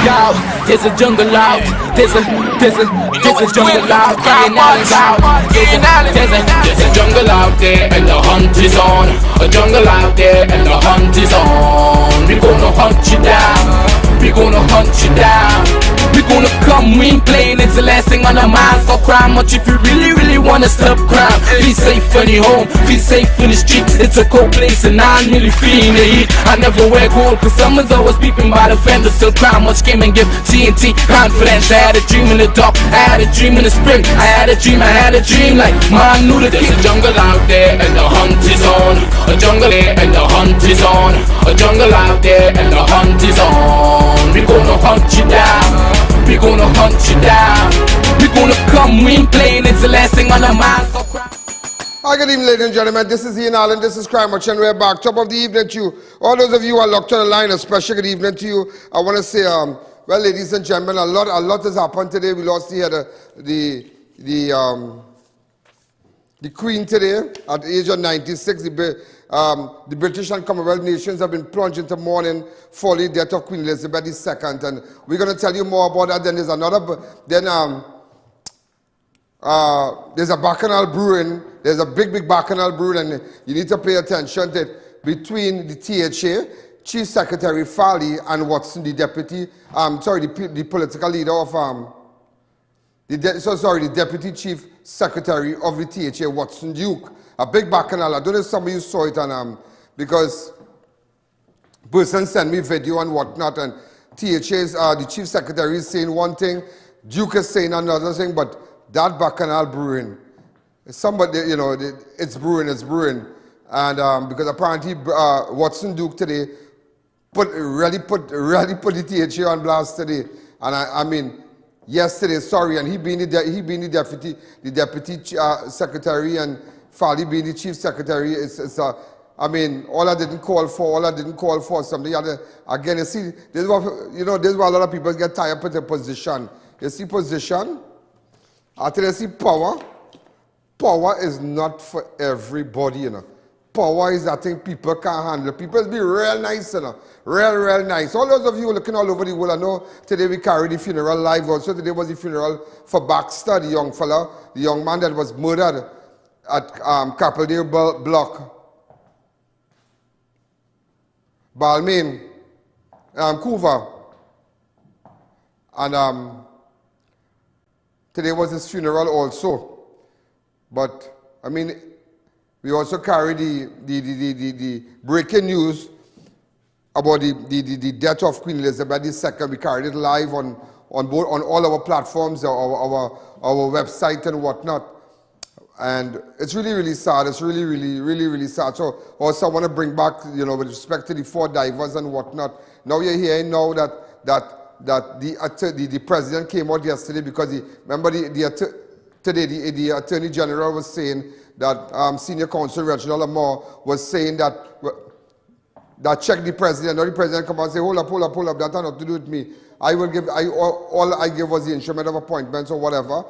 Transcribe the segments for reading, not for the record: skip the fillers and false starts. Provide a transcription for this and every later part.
Yo, there's a jungle out. There's a jungle out. There's a jungle out there and the hunt is on. A jungle out there and the hunt is on. We gonna hunt you down. We gonna hunt you down. We gonna come, we ain't playing, it's the last thing on our minds. Stop crime much if you really wanna stop crime. Be safe in your home, be safe in the street. It's a cold place and I'm really feeling the heat. I never wear gold cause someone's always peeping by the fence. Still crime much came and give TNT confidence. I had a dream in the dark, I had a dream in the spring. I had a dream like man knew that there's a jungle out there and the hunt is on. A jungle there and the hunt is on. A jungle out there and the hunt is on. We gonna hunt you down. We gonna hunt you down. We gonna come, we ain't playing, it's the last thing on our minds. Hi, good evening, ladies and gentlemen. This is I.A.N. This is Crime Watch, and we're back. Top of the evening to you. All those of you who are locked on the line, a special good evening to you. I want to say, well, ladies and gentlemen, a lot has happened today. We lost here the Queen today at the age of 96. The British and Commonwealth nations have been plunged into mourning for the death of Queen Elizabeth II, and we're going to tell you more about that. Then there's another. There's a bacchanal brewing. There's a big bacchanal brewing, and you need to pay attention to it between the THA, Chief Secretary Farley, and Watson, the deputy. The political leader of the Deputy Chief Secretary of the THA, Watson Duke. A big bacchanal. I don't know if some of you saw it, and because person sent me video and whatnot, and THA's the Chief Secretary is saying one thing, Duke is saying another thing, but that bacchanal brewing, somebody, it's brewing, and because apparently Watson Duke today really put the THA on blast today, and I mean. Yesterday, sorry, and he being the deputy secretary, and Fali being the chief secretary. I mean, all I didn't call for something. Again, you see, this is what this is why a lot of people get tired with the position. You see, position. I tell you, see, power. Power is not for everybody, Power is that thing people can't handle. People be real nice, Real nice. All those of you looking all over the world, I know today we carried the funeral live also. Today was the funeral for Baxter, the young fella, the young man that was murdered at Capaldale Block. Balmain, Couva. And today was his funeral also. But, I mean, we also carry the breaking news about the death of Queen Elizabeth II. We carried it live on all our platforms, our website and whatnot. And it's really sad. It's really sad. So also I want to bring back, with respect to the 4 divers and whatnot. Now you're hearing now that the president came out yesterday because remember today the Attorney General was saying that Senior Counsel Reginald Lamar was saying that check the president. Now the president come and say, hold up, that had nothing to do with me. All I give was the instrument of appointments or whatever.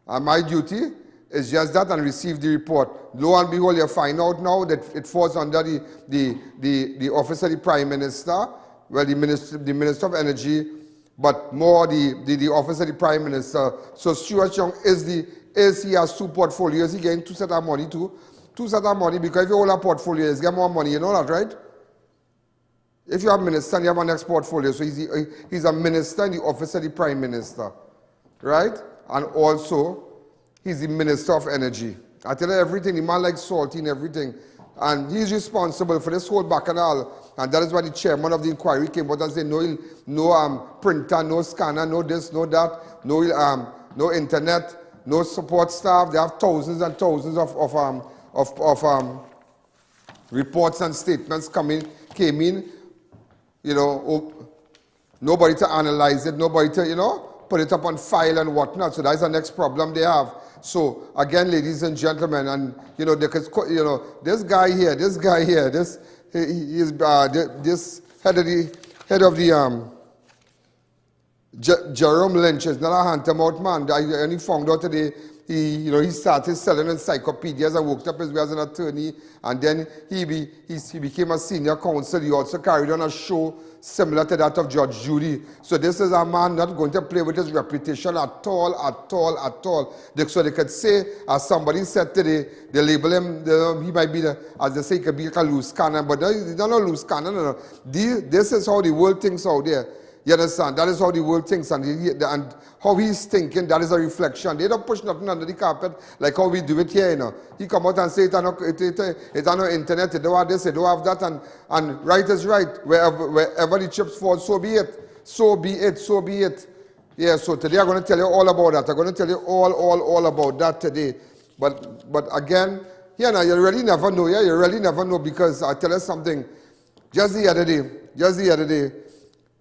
And my duty is just that and receive the report. Lo and behold, you find out now that it falls under the office of the Prime Minister, well, the Minister of Energy, but more the office of the Prime Minister. So Stuart Young he has 2 portfolios. He getting 2 sets of money too. 2 sets of money, because if you hold a portfolio, you get more money. You know that, right? If you have minister, you have a next portfolio. So he's a minister in the office of the Prime Minister, right? And also, he's the Minister of Energy. I tell you everything. The man likes salty and everything. And he's responsible for this whole bacchanal. And that is why the chairman of the inquiry came out and said, no printer, no scanner, no this, no that, no internet, no support staff. They have thousands and thousands of reports and statements came in, nobody to analyze it, nobody to, put it up on file and whatnot. So that's the next problem they have. So again, ladies and gentlemen, and this guy here, this head of the Jerome Lynch is not a handsome-out man. I only found out today he started selling encyclopedias and worked up his way as an attorney, and then he became a senior counsel. He also carried on a show similar to that of Judge Judy. So this is a man not going to play with his reputation at all. So they could say, as somebody said today, they label him, he might be, as they say, he could be like a loose cannon, but he's not a loose cannon. No. This is how the world thinks out there. You understand? That is how the world thinks, and how he's thinking, that is a reflection. They don't push nothing under the carpet like how we do it here, He come out and say it's on the internet, they don't have this, they don't have that, and right is right. Wherever the chips fall, so be it. Yeah, so today I'm going to tell you all about that. I'm going to tell you all about that today. But again, you really never know, You really never know, because I tell you something. Just the other day,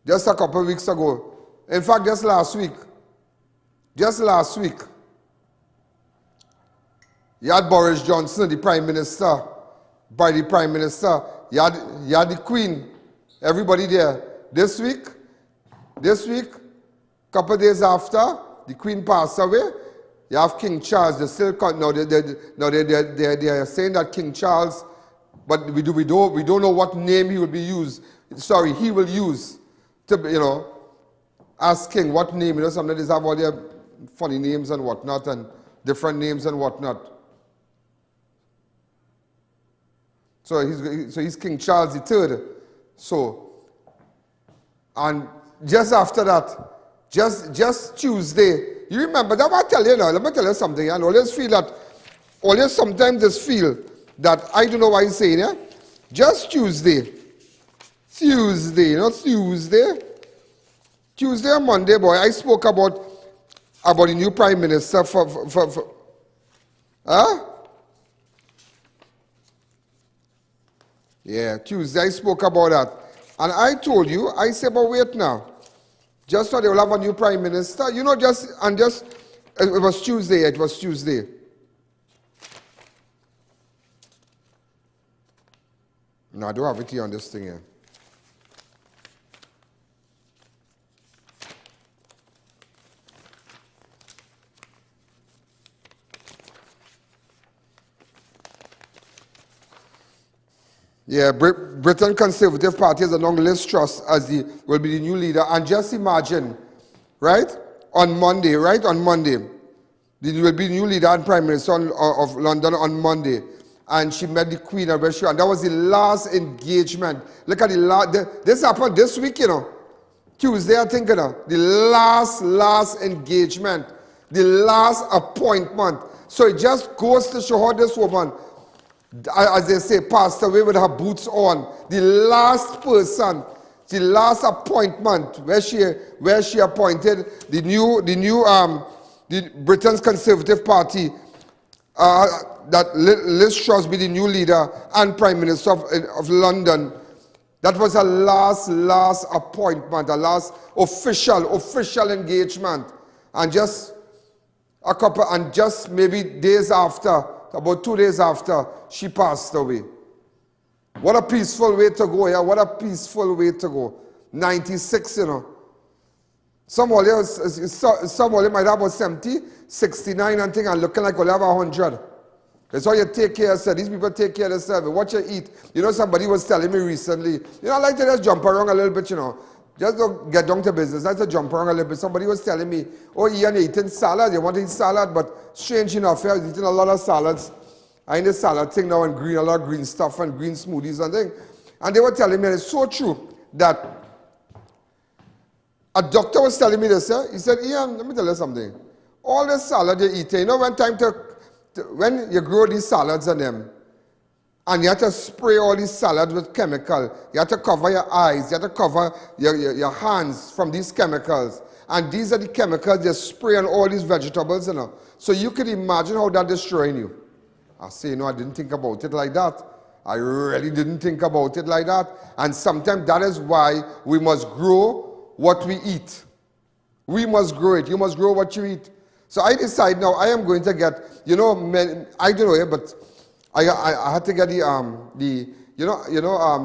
just a couple of weeks ago, in fact, just last week, you had Boris Johnson, the Prime Minister, you had the Queen, everybody there. This week, couple of days after the Queen passed away, you have King Charles. They still they're saying that King Charles, but we don't know what name he will use to, as king, what name, some of these have all their funny names and whatnot, and different names and whatnot. So he's King Charles III. So, and just after that, just Tuesday. You remember that? I tell you now. Let me tell you something. And always sometimes just feel that I don't know why he's saying it. Just Tuesday, not Tuesday. Tuesday and Monday, boy, I spoke about the new prime minister huh? Yeah, Tuesday I spoke about that. And I told you, I said, but wait now. Just so they will have a new prime minister. You know, it was Tuesday. No, I don't have it here on this thing here. Yeah, Britain Conservative Party has announced Liz Truss as will be the new leader. And just imagine, right? On Monday, there will be new leader and Prime Minister of London on Monday. And she met the Queen and that was the last engagement. Look at this happened this week, you know. Tuesday, I think, you know. The last engagement. The last appointment. So it just goes to show how this woman, as they say, passed away with her boots on. The last person, the last appointment where she appointed the Britain's Conservative Party, that Liz Truss be the new leader and Prime Minister of London. That was her last appointment, a last official engagement. And just maybe days after, about 2 days after, she passed away. What a peaceful way to go, yeah? What a peaceful way to go. 96, you know. Some of you might have about 70, 69 and thing, and looking like we'll have 100. That's how you take care of yourself. These people take care of themselves. What you eat. You know, somebody was telling me recently, you know, I like to just jump around a little bit, you know. Just don't get down to business. I like to jump around a little bit. Somebody was telling me, oh, Ian, you're eating salad. You want to eat salad, but strange enough, I was eating a lot of salads. I in the salad thing now and a lot of green stuff and green smoothies and things. And they were telling me, and it's so true, that a doctor was telling me this, he said, Ian, let me tell you something. All this salad you're eating, you know, when you grow these salads and them, and you have to spray all these salads with chemical, you have to cover your eyes, you have to cover your hands from these chemicals. And these are the chemicals they spray on all these vegetables, you know. So you can imagine how that destroying you. I say, no, I didn't think about it like that. I really didn't think about it like that. And sometimes that is why we must grow what we eat. We must grow it. You must grow what you eat. So I decide now I am going to get, you know, I don't know, but I had to get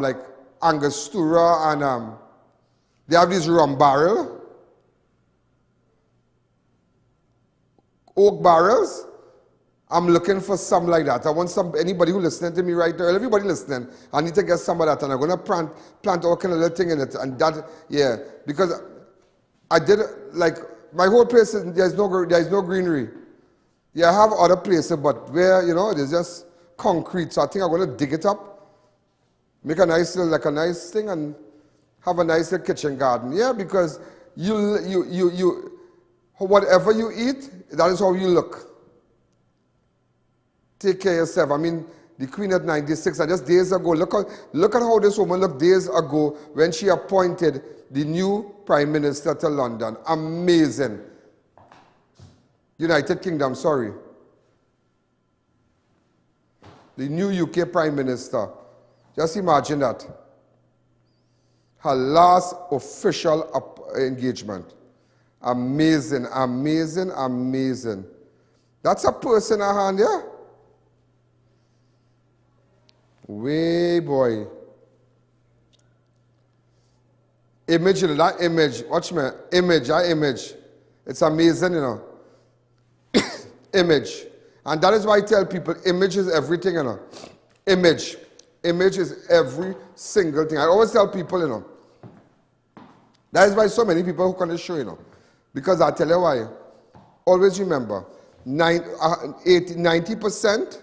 like Angostura and they have this rum barrel, oak barrels. I'm looking for some like that. I want anybody who listening to me right now, everybody listening, I need to get some of that, and I'm going to plant all kind of little thing in it, and that, yeah, because I did, like, my whole place, there's no greenery. Yeah, I have other places, but where, you know, there's just concrete, so I think I'm going to dig it up, make a nice little, like a nice thing, and have a nice little kitchen garden. Yeah, because whatever you eat, that is how you look. Take care of yourself. I mean, the Queen at 96, and just days ago, look at how this woman looked days ago when she appointed the new Prime Minister to London. Amazing. United Kingdom, sorry. The new UK Prime Minister. Just imagine that. Her last official engagement. Amazing, amazing, amazing. That's a person in her hand, yeah? Way, boy. Image, you know, that image. Watch me. Image, that image. It's amazing, you know. Image. And that is why I tell people, image is everything, you know. Image. Image is every single thing. I always tell people, you know. That is why so many people who can show, you know. Because I tell you why. Always remember, 90%,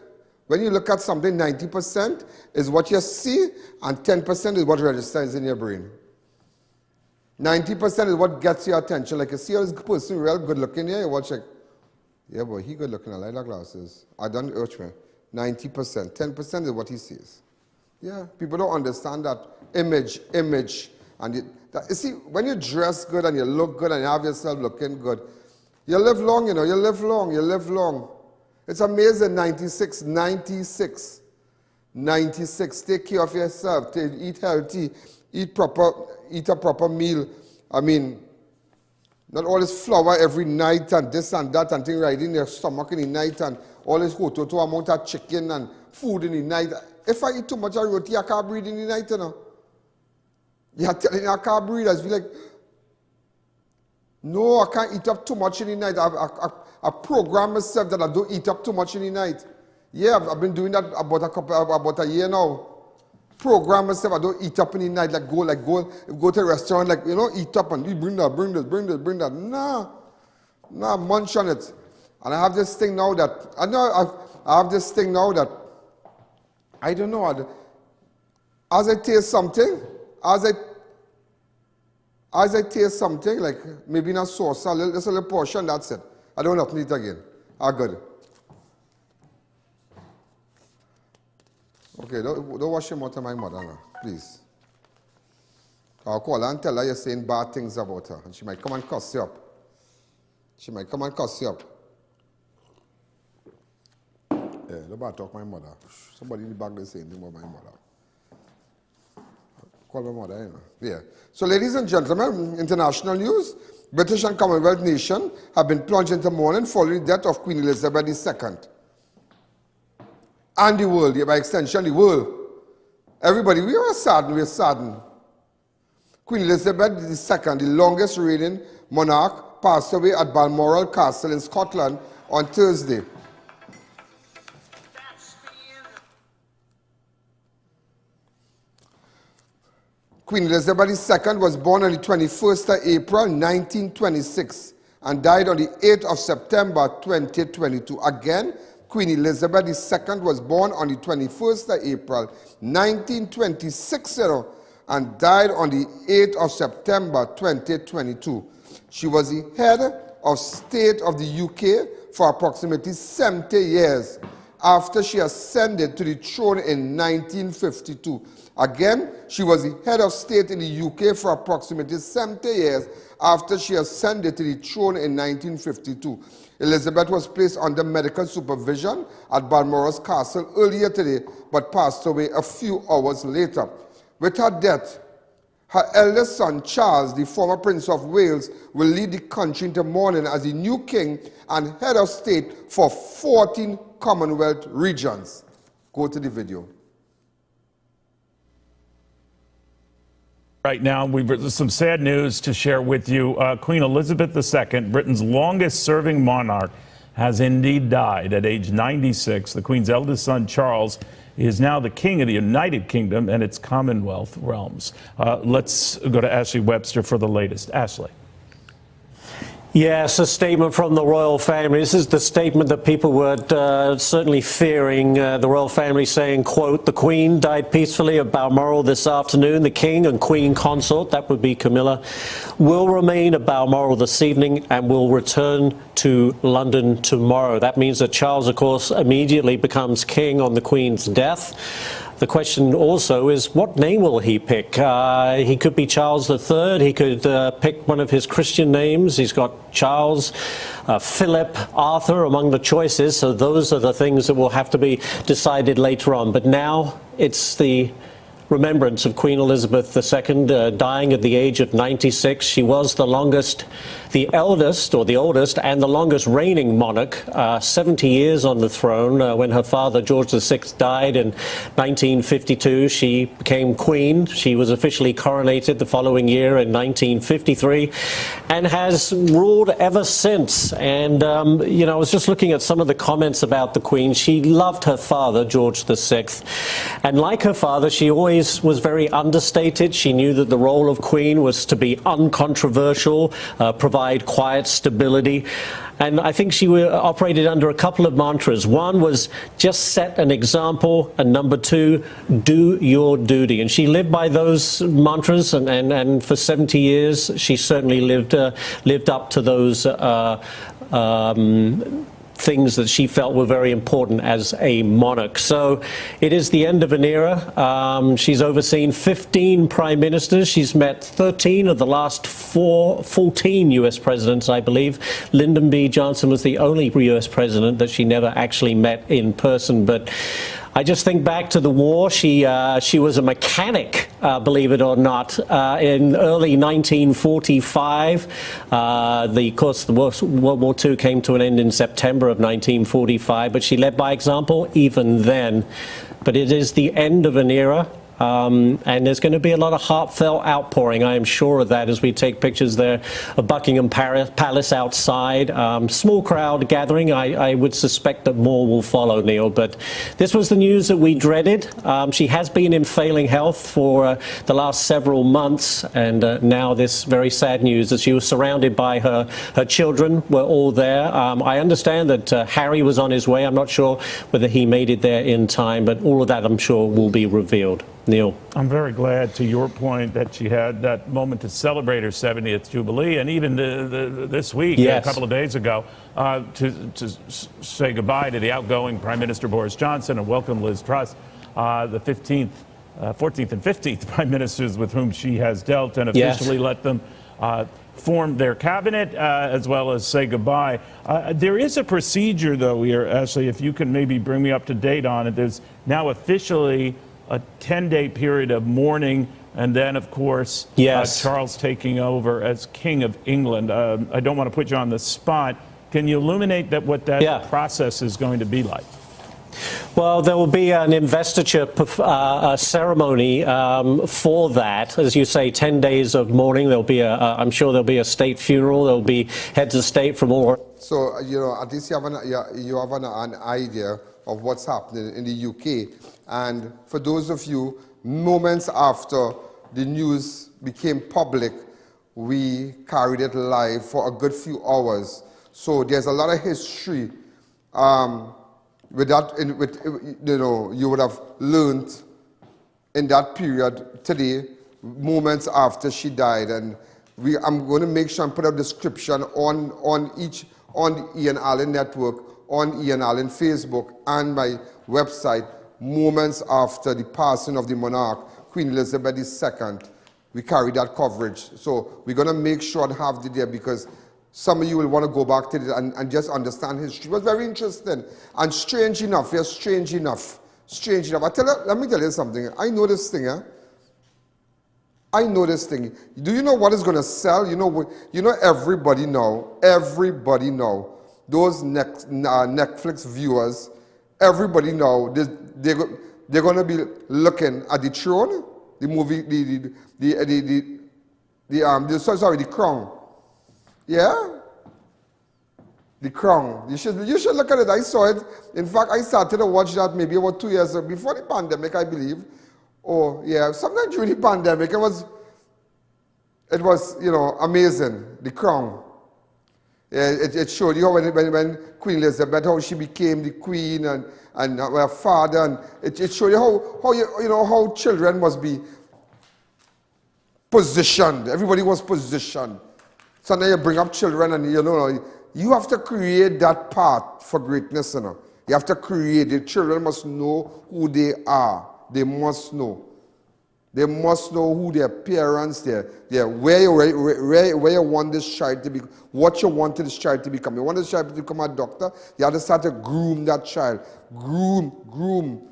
when you look at something, 90% is what you see, and 10% is what registers in your brain. 90% is what gets your attention. Like you see this person real good looking here, you watch like, yeah boy, he good looking, I like that glasses. I don't urge me. 90%, 10% is what he sees. Yeah, people don't understand that image, and you see, when you dress good and you look good and you have yourself looking good, you live long, you know, you live long. It's amazing, 96, take care of yourself, eat healthy, eat a proper meal. I mean, not all this flour every night and this and that and thing right in your stomach in the night and all this to amount of chicken and food in the night. If I eat too much of roti, I can't breathe in the night, you know. You're telling me I can't breathe. I feel like, no, I can't eat up too much in the night. I program myself that I don't eat up too much in the night. Yeah, I've been doing that about a year now. Program myself, I don't eat up in the night, go to a restaurant, like, you know, eat up and you bring that. Nah, munch on it. And I have this thing now that, I don't know, as I taste something, like maybe in a sauce, just a little portion, that's it. I don't have to eat again. I'm good. Okay, don't wash your mouth to my mother now, please. I'll call her and tell her you're saying bad things about her, and she might come and cuss you up. Yeah, don't bad talk my mother. Somebody in the back is saying things about my mother. Call my mother, you know. Yeah. So, ladies and gentlemen, international news. British and Commonwealth nation have been plunged into mourning following the death of Queen Elizabeth II. And the world, yeah, by extension, the world. Everybody, we are saddened. Queen Elizabeth II, the longest reigning monarch, passed away at Balmoral Castle in Scotland on Thursday. Queen Elizabeth II was born on the 21st of April 1926 and died on the 8th of September 2022. Again, Queen Elizabeth II was born on the 21st of April 1926 and died on the 8th of September 2022. She was the head of state of the UK for approximately 70 years after she ascended to the throne in 1952. Again, she was the head of state in the UK for approximately 70 years after she ascended to the throne in 1952. Elizabeth was placed under medical supervision at Balmoral Castle earlier today, but passed away a few hours later. With her death, her eldest son, Charles, the former Prince of Wales, will lead the country into mourning as the new king and head of state for 14 Commonwealth regions. Go to the video. Right now, we've some sad news to share with you. Queen Elizabeth II, Britain's longest-serving monarch, has indeed died at age 96. The Queen's eldest son, Charles, is now the King of the United Kingdom and its Commonwealth realms. Let's go to Ashley Webster for the latest. Ashley. Yes, a statement from the royal family. This is the statement that people were certainly fearing. The royal family saying, quote, "The Queen died peacefully at Balmoral this afternoon. The King and Queen Consort," that would be Camilla, "will remain at Balmoral this evening and will return to London tomorrow." That means that Charles, of course, immediately becomes king on the Queen's death. The question also is, what name will he pick? He could be Charles III. He could pick one of his Christian names. He's got Charles, Philip, Arthur among the choices. So those are the things that will have to be decided later on. But now it's the remembrance of Queen Elizabeth II dying at the age of 96. She was the longest, the eldest or the oldest and the longest reigning monarch, 70 years on the throne. When her father George VI died in 1952, she became queen. She was officially coronated the following year in 1953 and has ruled ever since. And, you know, I was just looking at some of the comments about the Queen. She loved her father, George VI. And like her father, she always was very understated. She knew that the role of Queen was to be uncontroversial, provide provide quiet stability. And I think she operated under a couple of mantras. One was just set an example, and number two, do your duty. And she lived by those mantras, and for 70 years, she certainly lived up to those things that she felt were very important as a monarch. So it is the end of an era. She's overseen 15 prime ministers. She's met 13 of the last 14 U.S. presidents, I believe. Lyndon B. Johnson was the only U.S. president that she never actually met in person. But I just think back to the war. She was a mechanic, believe it or not, in early 1945. Of course, the World War II came to an end in September of 1945, but she led by example even then. But it is the end of an era. And there's going to be a lot of heartfelt outpouring, I am sure of that, as we take pictures there of Buckingham Palace outside. Small crowd gathering. I would suspect that more will follow, Neil. But this was the news that we dreaded. She has been in failing health for the last several months, and now this very sad news that she was surrounded by her children were all there. I understand that Harry was on his way. I'm not sure whether he made it there in time, but all of that, I'm sure, will be revealed. Neil. I'm very glad, to your point, that she had that moment to celebrate her 70th Jubilee, and even this week, yes, a couple of days ago, to say goodbye to the outgoing Prime Minister Boris Johnson and welcome Liz Truss, the 14th and 15th Prime Ministers with whom she has dealt, and officially let them form their cabinet, as well as say goodbye. There is a procedure, though, here, Ashley, if you can maybe bring me up to date on it. There's now officially a 10-day period of mourning, and then, of course, Charles taking over as King of England. I don't want to put you on the spot. Can you illuminate what that process is going to be like? Well, there will be an investiture ceremony for that. As you say, 10 days of mourning. There'll be I'm sure there'll be a state funeral. There'll be heads of state from all. So, at least you have an idea of what's happening in the UK. And for those of you, moments after the news became public, we carried it live for a good few hours. So there's a lot of history with that. You would have learned in that period today, moments after she died. And I'm going to make sure and put a description on the Ian Allen Network, on Ian Allen Facebook, and my website, moments after the passing of the monarch, Queen Elizabeth II. We carry that coverage. So we're going to make sure and have it there, because some of you will want to go back to it and just understand history. It was very interesting. And strange enough, strange enough. Let me tell you something. I know this thing, I know this thing. Do you know what is going to sell? You know everybody now, those Netflix viewers, everybody now, they're going to be looking at the Throne, the movie, the Crown. Yeah? The Crown. You should look at it. I saw it. In fact, I started to watch that maybe about 2 years before the pandemic, I believe. Oh, yeah, sometime during the pandemic. It was amazing. The Crown. Yeah, it showed you when Queen Elizabeth, how she became the queen, and her father, and it showed you how children must be positioned. Everybody was positioned. So now you bring up children, and you have to create that path for greatness. You have to create it. Children must know who they are. They must know. They must know who their parents, where you want this child to be, what you want this child to become. You want this child to become a doctor, you have to start to groom that child. Groom.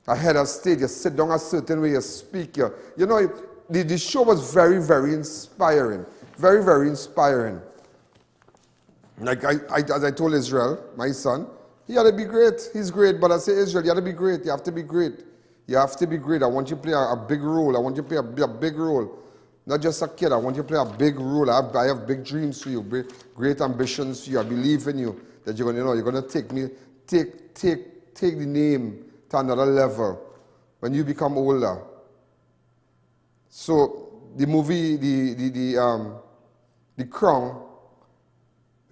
Ahead of stage, you sit down a certain way, you speak. The show was very, very inspiring. Very, very inspiring. Like as I told Israel, my son, he had to be great. He's great, but I say, Israel, you have to be great. You have to be great. You have to be great. I want you to play a big role. I want you to play a big role. Not just a kid. I want you to play a big role. I have big dreams for you, great ambitions for you. I believe in you that you're going to take the name to another level when you become older. So the movie, the Crown,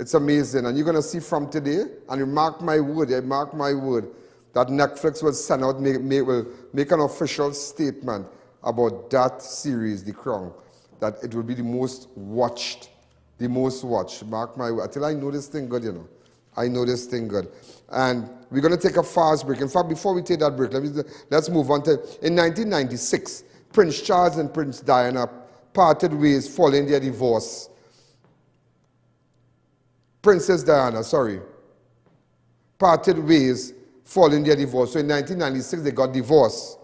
It's amazing. And you're going to see from today, and you mark my word, that Netflix will send out, will make an official statement about that series, The Crown, that it will be the most watched. Mark my word. Until I know this thing good, you know. I know this thing good. And we're going to take a fast break. In fact, before we take that break, let's move on to, in 1996, Prince Charles and Princess Diana parted ways following their divorce. Princess Diana, parted ways following their divorce. So in 1996, they got divorced.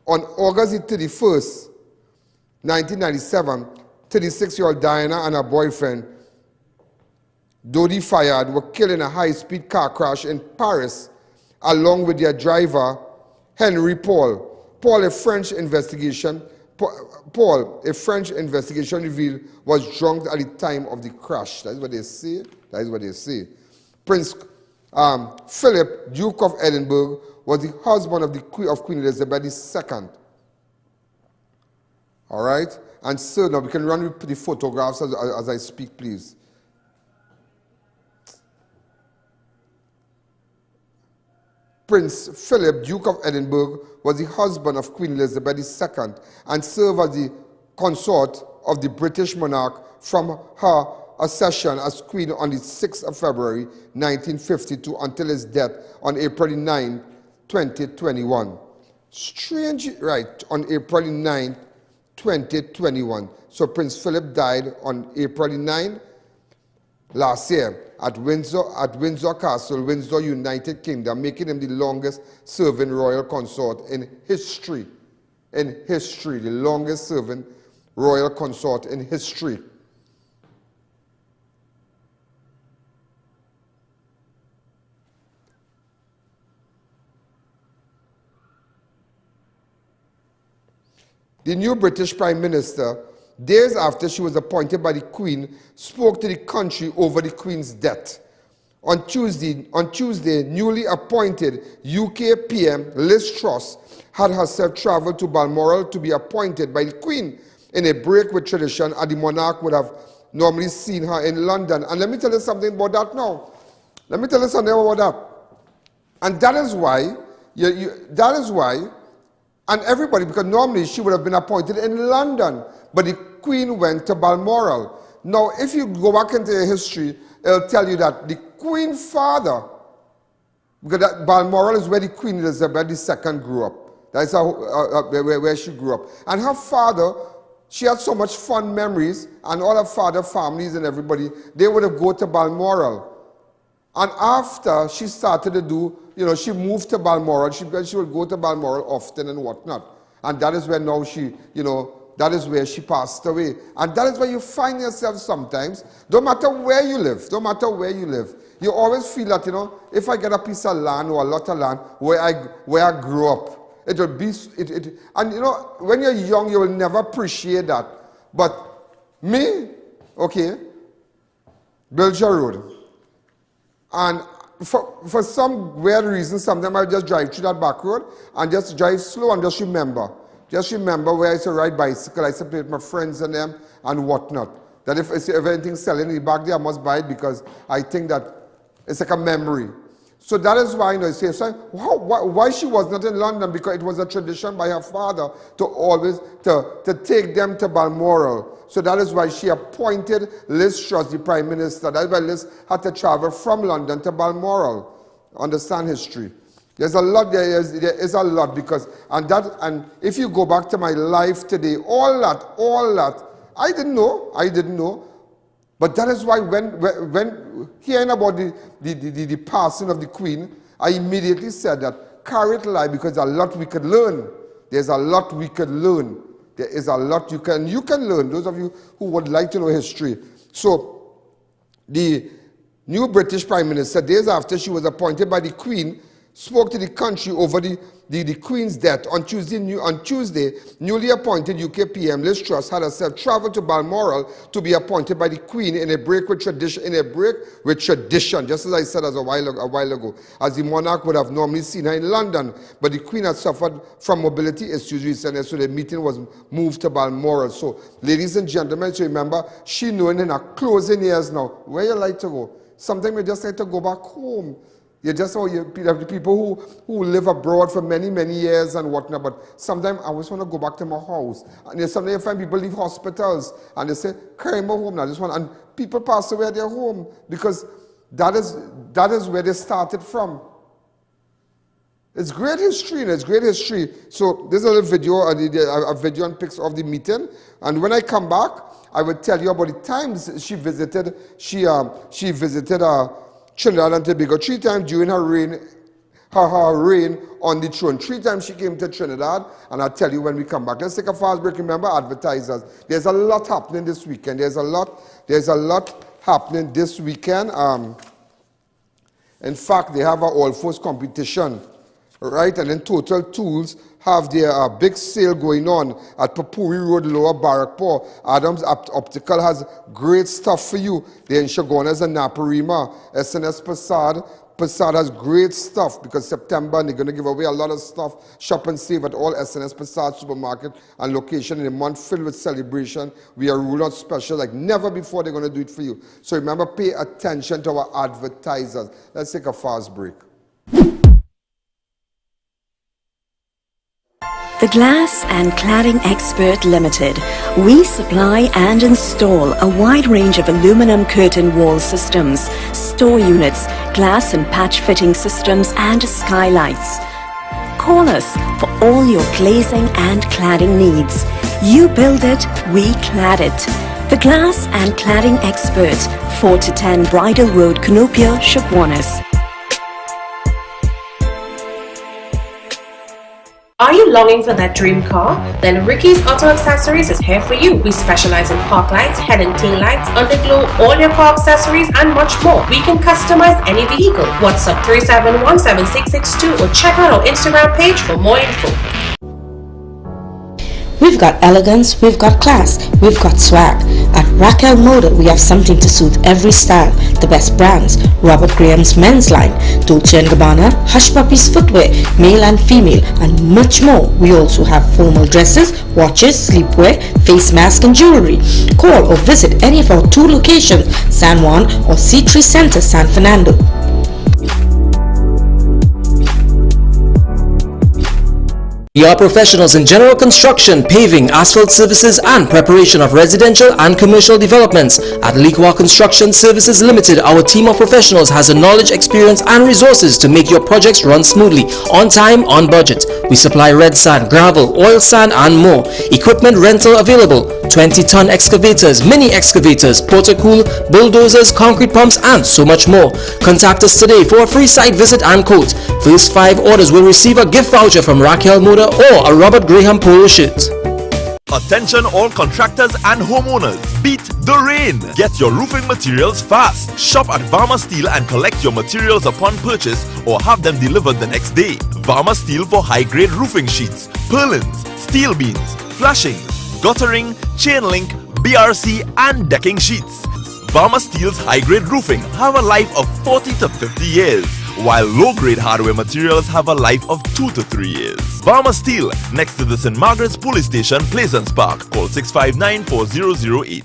On August 31st, 1997, 36-year-old Diana and her boyfriend, Dodi Fayad, were killed in a high-speed car crash in Paris, along with their driver, Henry Paul. A French investigation revealed was drunk at the time of the crash. That is what they say. Prince Philip, Duke of Edinburgh, was the husband of Queen Elizabeth II. All right? And so now we can run with the photographs as I speak, please. Prince Philip, Duke of Edinburgh, was the husband of Queen Elizabeth II and served as the consort of the British monarch from her accession as queen on the 6th of February 1952 until his death on April 9, 2021. Strange, right, on April 9, 2021. So Prince Philip died on April 9 last year at Windsor Castle, Windsor, United Kingdom, making him the longest serving royal consort in history. The longest serving royal consort in history. The new British Prime Minister, days after she was appointed by the Queen, spoke to the country over the Queen's death. On Tuesday, newly appointed UK PM Liz Truss had herself travelled to Balmoral to be appointed by the Queen in a break with tradition, and the monarch would have normally seen her in London. And let me tell you something about that now. And that is why, and everybody, because normally she would have been appointed in London, but the Queen went to Balmoral. Now, if you go back into history, it'll tell you that the Queen father, because that Balmoral is where the Queen Elizabeth II grew up. That's where she grew up. And her father, she had so much fond memories, and all her father families and everybody, they would have go to Balmoral. And after she started to do, she moved to Balmoral. She would go to Balmoral often and whatnot. And that is where now that is where she passed away. And that is where you find yourself sometimes, no matter where you live, you always feel that, if I get a piece of land or a lot of land where I grew up, it will be, and when you're young, you will never appreciate that. But me, Bilger Road. And for some weird reason, sometimes I just drive through that back road and just drive slow and just remember. Just remember where I used to ride bicycle, I used to play with my friends and them and whatnot. That if anything's selling in the back there, I must buy it because I think that it's like a memory. So that is why, you say, why she was not in London, because it was a tradition by her father to always, to take them to Balmoral. So that is why she appointed Liz Truss, the Prime Minister. That's why Liz had to travel from London to Balmoral. Understand history. There's a lot, there is a lot, because, and if you go back to my life today, all that, I didn't know. But that is why when hearing about the passing of the Queen, I immediately said that, carry it live, because there's a lot we could learn. There's a lot we could learn. There is a lot you can learn, those of you who would like to know history. So, the new British Prime Minister, days after she was appointed by the Queen, spoke to the country over the the Queen's death on Tuesday, newly appointed UK PM Liz Truss had herself traveled to Balmoral to be appointed by the Queen in a break with tradition, just as I said a while ago, as the monarch would have normally seen her in London, but the Queen had suffered from mobility issues recently, so the meeting was moved to Balmoral. So, ladies and gentlemen, so remember, she knowing in her closing years now, where you like to go? Sometimes you just like to go back home. You just the people who live abroad for many, many years and whatnot, but sometimes I just want to go back to my house. And sometimes you find people leave hospitals and they say, carry me home now. And people pass away at their home because that is where they started from. It's great history, and it's great history. So there's a little video, a video and pics of the meeting. And when I come back, I will tell you about the times she visited. She visited Trinidad and Tobago 3 times during her reign on the throne. 3 times she came to Trinidad, and I'll tell you when we come back. Let's take a fast break. Remember, advertisers. There's a lot happening this weekend. There's a lot happening this weekend. In fact, they have an all-force competition, right? And then Total Tools have their big sale going on at Papuri Road, Lower Barrackpore. Adams Optical has great stuff for you. They're in Chagonas and Naparima. SNS Passad has great stuff because September, and they're going to give away a lot of stuff. Shop and save at all SNS Passad supermarket and location in a month filled with celebration. We are ruling out special like never before. They're going to do it for you. So remember, pay attention to our advertisers. Let's take a fast break. The Glass and Cladding Expert Limited. We supply and install a wide range of aluminum curtain wall systems, store units, glass and patch fitting systems and skylights. Call us for all your glazing and cladding needs. You build it, we clad it. The Glass and Cladding Expert, 4 to 10 Bridal Road, Canopia, Chaguanas. Are you longing for that dream car? Then Ricky's Auto Accessories is here for you. We specialize in park lights, head and tail lights, underglow, all your car accessories and much more. We can customize any vehicle. WhatsApp 3717662 or check out our Instagram page for more info. We've got elegance, we've got class, we've got swag. At Raquel Motor, we have something to suit every style. The best brands: Robert Graham's men's line, Dolce & Gabbana, Hush Puppies footwear, male and female, and much more. We also have formal dresses, watches, sleepwear, face mask and jewelry. Call or visit any of our 2 locations, San Juan or C3 Center, San Fernando. We are professionals in general construction, paving, asphalt services and preparation of residential and commercial developments. At Liqua Construction Services Limited, our team of professionals has the knowledge, experience and resources to make your projects run smoothly, on time, on budget. We supply red sand, gravel, oil sand and more. Equipment rental available: 20-ton excavators, mini excavators, portacool, bulldozers, concrete pumps and so much more. Contact us today for a free site visit and quote. First 5 orders will receive a gift voucher from Raquel Motor or a Robert Graham polo shirt. Attention all contractors and homeowners, beat the rain! Get your roofing materials fast. Shop at Varma Steel and collect your materials upon purchase or have them delivered the next day. Varma Steel for high-grade roofing sheets, purlins, steel beams, flashings, guttering, chain link, BRC and decking sheets. Varma Steel's high-grade roofing have a life of 40 to 50 years, while low-grade hardware materials have a life of 2 to 3 years. Varma Steel, next to the St. Margaret's Police Station, Plaisance Park. Call 659-4008.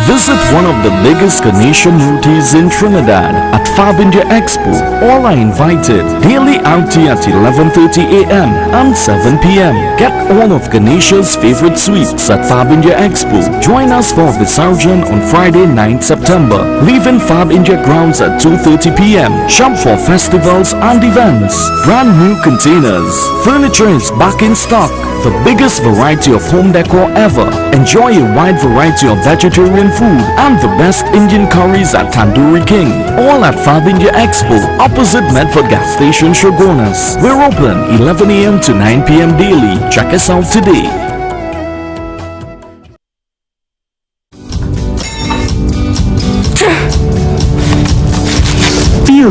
Visit one of the biggest Ganesha Murtis in Trinidad at Fab India Expo. All are invited. Daily outing at 11:30 a.m. and 7 p.m. Get all of Ganesha's favorite sweets at Fab India Expo. Join us for Visitation on Friday 9th September. Leaving Fab India grounds at 2:30 p.m. Shop for festivals and events. Brand new containers. Furniture is back in stock. The biggest variety of home decor ever. Enjoy a wide variety of vegetarian food and the best Indian curries at Tandoori King. All at Fab India Expo, opposite Medford Gas Station, Shogunas. We're open 11 a.m. to 9 p.m. daily. Check us out today.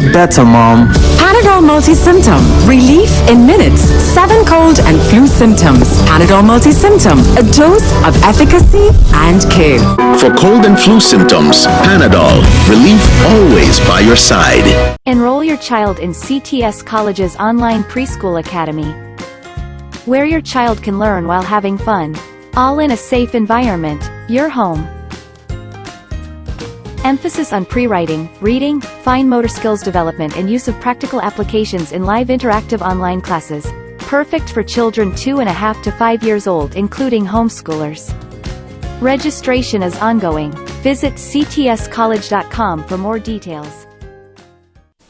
feel better, Mom. Panadol Multi-Symptom. Relief in minutes. 7 cold and flu symptoms. Panadol Multi-Symptom. A dose of efficacy and care. For cold and flu symptoms, Panadol. Relief always by your side. Enroll your child in CTS College's online preschool academy, where your child can learn while having fun, all in a safe environment, your home. Emphasis on pre-writing, reading, fine motor skills development and use of practical applications in live interactive online classes. Perfect for children 2.5 to 5 years old, including homeschoolers. Registration is ongoing. Visit ctscollege.com for more details.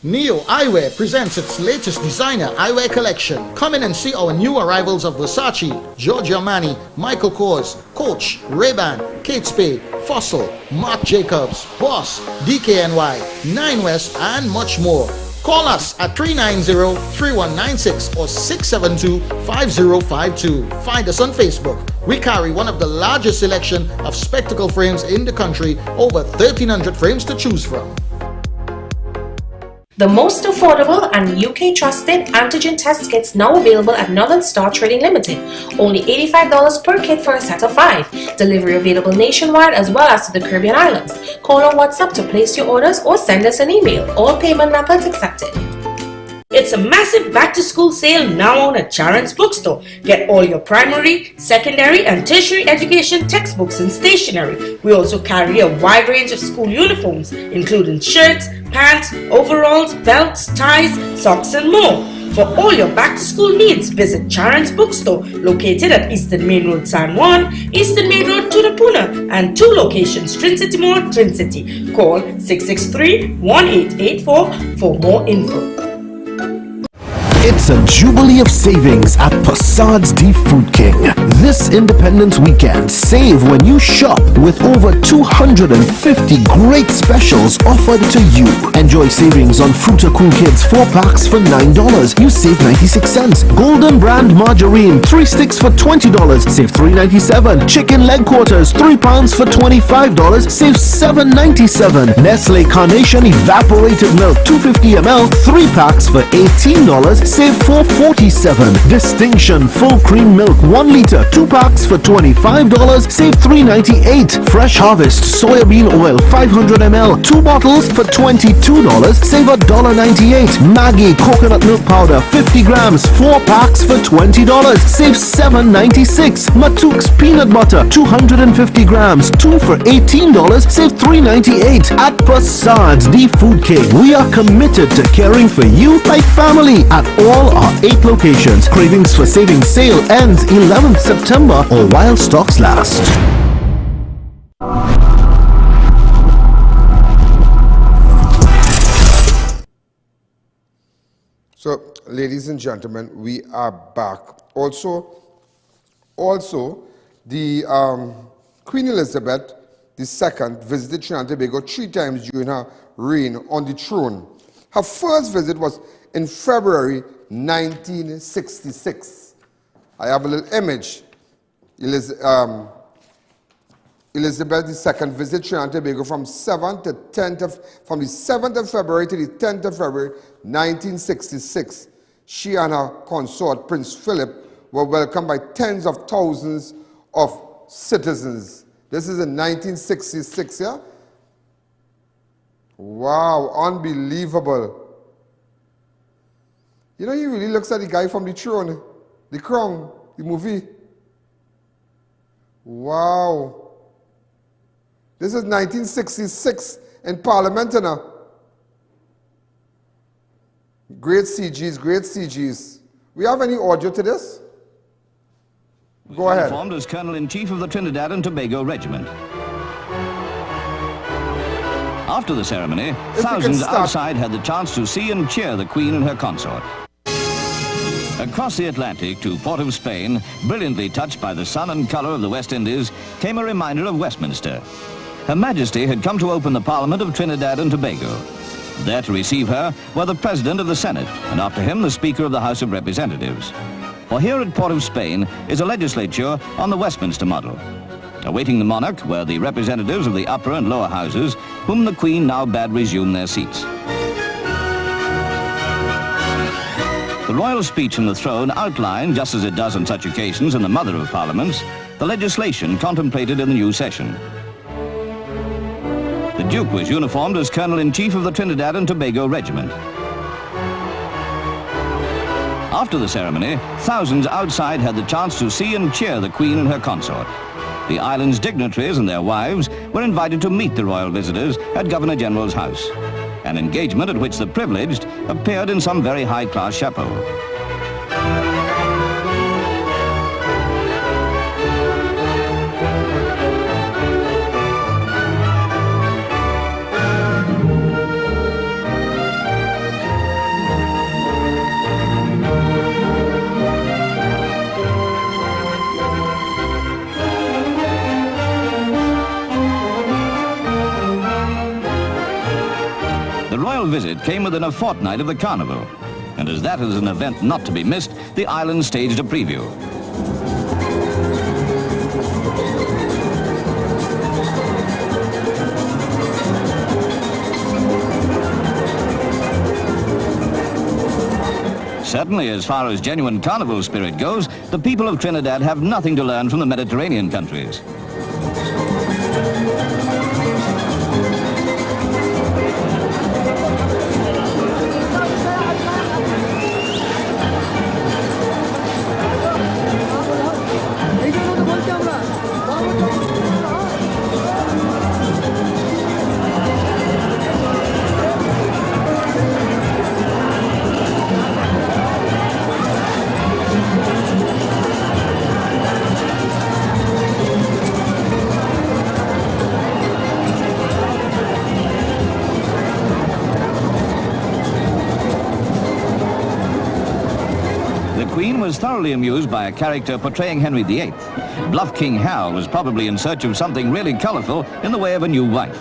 Neo Eyewear presents its latest designer eyewear collection. Come in and see our new arrivals of Versace, Giorgio Armani, Michael Kors, Coach, Ray-Ban, Kate Spade, Fossil, Marc Jacobs, Boss, DKNY, 9 West and much more. Call us at 390-3196 or 672-5052. Find us on Facebook. We carry one of the largest selection of spectacle frames in the country, over 1,300 frames to choose from. The most affordable and UK trusted antigen test kits now available at Northern Star Trading Limited. Only $85 per kit for a set of 5. Delivery available nationwide as well as to the Caribbean Islands. Call or WhatsApp to place your orders or send us an email. All payment methods accepted. It's a massive back-to-school sale now on at Charon's Bookstore. Get all your primary, secondary and tertiary education textbooks and stationery. We also carry a wide range of school uniforms, including shirts, pants, overalls, belts, ties, socks and more. For all your back-to-school needs, visit Charon's Bookstore, located at Eastern Main Road, San Juan, Eastern Main Road, Tunapuna, and 2 locations, Trinity Mall, Trinity. Call 663-1884 for more info. It's a jubilee of savings at Passad's The Food King. This Independence weekend, save when you shop with over 250 great specials offered to you. Enjoy savings on Fruta Cool Kids 4 packs for $9. You save 96 cents. Golden Brand Margarine 3 sticks for $20. Save $3.97. Chicken leg quarters 3 pounds for $25. Save $7.97. Nestle Carnation Evaporated Milk 250 ml 3 packs for $18. Save $4.47. Distinction Full Cream Milk 1 liter 2 packs for $25. Save $3.98. Fresh Harvest Soybean Oil 500 ml 2 bottles for $22. Save $1.98. Maggi Coconut Milk Powder 50 grams 4 packs for $20. Save $7.96. Matuks Peanut Butter 250 grams 2 for $18. Save $3.98. At Passad's The Food King, we are committed to caring for you like family at all our 8 locations. Cravings for Savings sale ends 11th September or while stocks last. So, ladies and gentlemen, we are back. Also, the Queen Elizabeth II visited Trinidad and Tobago 3 times during her reign on the throne. Her first visit was in February 1966. I have a little image. Elizabeth II visited Trinidad and Tobago from the 7th of February to the 10th of February 1966. She and her consort, Prince Philip, were welcomed by tens of thousands of citizens. This is in 1966, yeah? Wow, unbelievable. You know, he really looks like the guy from The Throne, The Crown, the movie. Wow. This is 1966 in Parliament, you know. Great CGs, great CGs. We have any audio to this? Go ahead. Formed as Colonel-in-Chief of the Trinidad and Tobago Regiment. After the ceremony, thousands outside had the chance to see and cheer the Queen and her consort. Across the Atlantic to Port of Spain, brilliantly touched by the sun and colour of the West Indies, came a reminder of Westminster. Her Majesty had come to open the Parliament of Trinidad and Tobago. There to receive her were the President of the Senate, and after him the Speaker of the House of Representatives. For here at Port of Spain is a legislature on the Westminster model. Awaiting the monarch were the representatives of the upper and lower houses, whom the Queen now bade resume their seats. The royal speech from the throne outlined, just as it does on such occasions in the Mother of Parliaments, the legislation contemplated in the new session. The Duke was uniformed as Colonel-in-Chief of the Trinidad and Tobago Regiment. After the ceremony, thousands outside had the chance to see and cheer the Queen and her consort. The island's dignitaries and their wives were invited to meet the royal visitors at Governor-General's house, an engagement at which the privileged appeared in some very high-class chapeau. The royal visit came within a fortnight of the carnival, and as that is an event not to be missed, the island staged a preview. Certainly, as far as genuine carnival spirit goes, the people of Trinidad have nothing to learn from the Mediterranean countries. The Queen was thoroughly amused by a character portraying Henry VIII. Bluff King Hal was probably in search of something really colourful in the way of a new wife.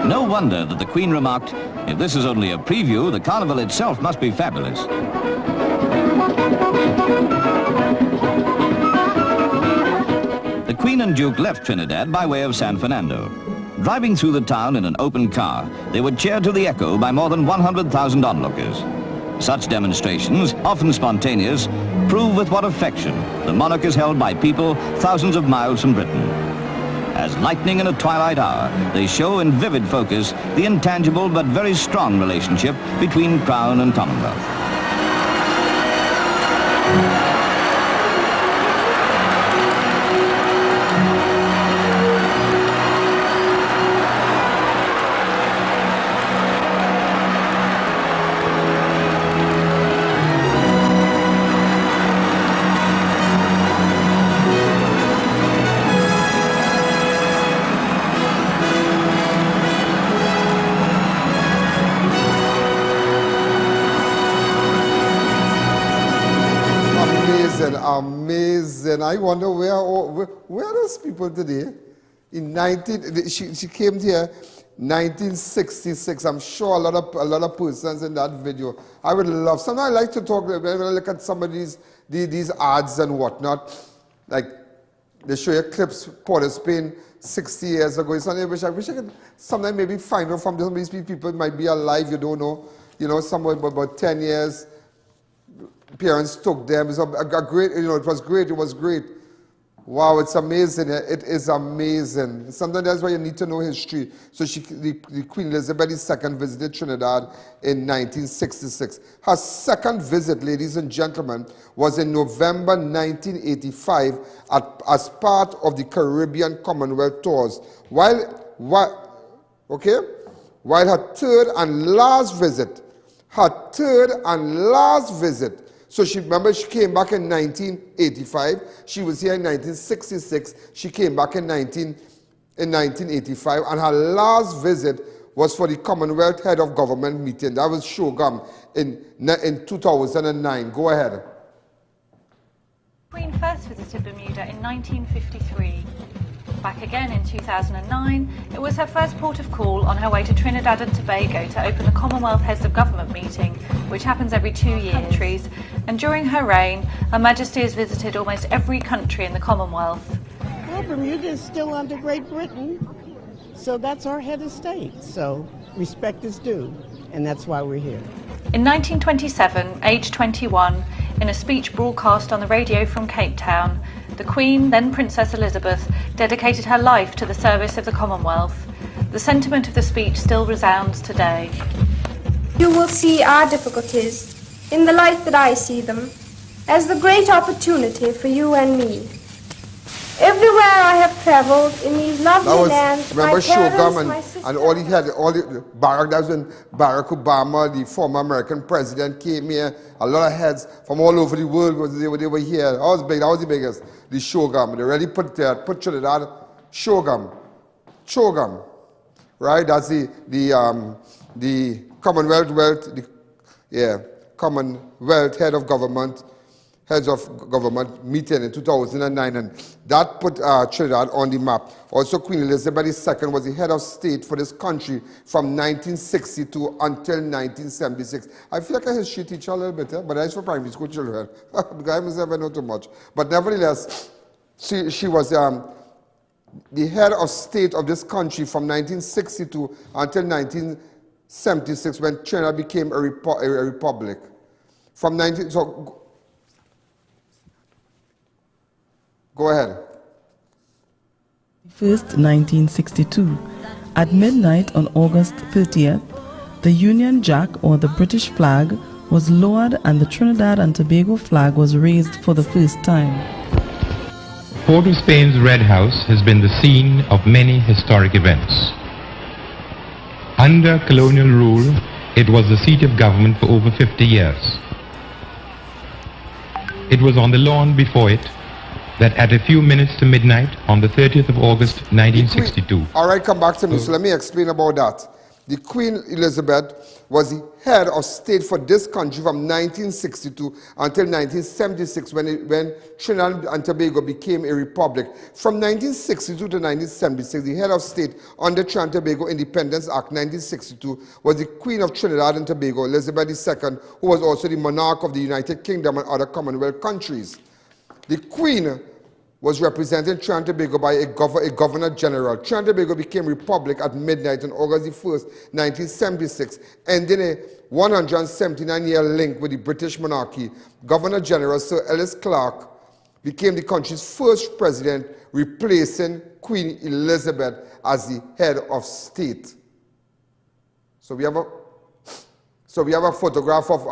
No wonder that the Queen remarked, "If this is only a preview, the carnival itself must be fabulous." The Queen and Duke left Trinidad by way of San Fernando. Driving through the town in an open car, they were cheered to the echo by more than 100,000 onlookers. Such demonstrations, often spontaneous, prove with what affection the monarch is held by people thousands of miles from Britain. As lightning in a twilight hour, they show in vivid focus the intangible but very strong relationship between Crown and Commonwealth. Amazing. I wonder where are those people today? She came here 1966. I'm sure a lot of persons in that video. I would love. Sometimes I like to talk when I look at some of these ads and whatnot. Like they show you clips Port of Spain 60 years ago. I wish I could sometimes maybe find out from some of these people might be alive. You don't know. You know, somewhere about 10 years. Parents took them. It was a great, it was great. It was great. Wow, it's amazing. It is amazing. Sometimes that's why you need to know history. So the Queen Elizabeth II visited Trinidad in 1966. Her second visit, ladies and gentlemen, was in November 1985 as part of the Caribbean Commonwealth tours. While her third and last visit, so she came back in 1985. She was here in 1966. She came back in 1985. And her last visit was for the Commonwealth Head of Government meeting. That was Shogam in 2009. Go ahead. Queen first visited Bermuda in 1953. Back again in 2009, it was her first port of call on her way to Trinidad and Tobago to open the Commonwealth Heads of Government meeting, which happens every 2 years. And during her reign, Her Majesty has visited almost every country in the Commonwealth. Well, Bermuda is still under Great Britain, so that's our head of state. So respect is due, and that's why we're here. In 1927, aged 21, in a speech broadcast on the radio from Cape Town, the Queen, then Princess Elizabeth, dedicated her life to the service of the Commonwealth. The sentiment of the speech still resounds today. You will see our difficulties in the light that I see them, as the great opportunity for you and me. Everywhere I have traveled in these lovely lands, remember my parents, Shogam my sisters, and all he had, all the Barack, that was when Barack Obama, the former American president, came here. A lot of heads from all over the world, they were here. That was big, that was the biggest, the Shogam. They really put Trinidad, Shogam, right? That's the Commonwealth, Commonwealth heads of government meeting in 2009, and that put Trinidad on the map. Also, Queen Elizabeth II was the head of state for this country from 1962 until 1976. I feel like a history teacher a little bit, but that's for primary school children, because I must never know too much. But nevertheless, she was the head of state of this country from 1962 until 1976, when Trinidad became a republic. From 19... So, go ahead. 1st, 1962. At midnight on August 30th, the Union Jack, or the British flag, was lowered and the Trinidad and Tobago flag was raised for the first time. Port of Spain's Red House has been the scene of many historic events. Under colonial rule, it was the seat of government for over 50 years. It was on the lawn before it that at a few minutes to midnight on the 30th of August 1962. All right, come back to me. So let me explain about that. The Queen Elizabeth was the head of state for this country from 1962 until 1976, when Trinidad and Tobago became a republic. From 1962 to 1976, the head of state under Trinidad and Tobago Independence Act 1962 was the Queen of Trinidad and Tobago, Elizabeth II, who was also the monarch of the United Kingdom and other Commonwealth countries. The Queen was representing Trinidad and Tobago by a Governor General. Trinidad and Tobago became republic at midnight on August 1st, 1976, ending a 179-year link with the British monarchy. Governor General Sir Ellis Clark became the country's first president, replacing Queen Elizabeth as the head of state. So we have a photograph of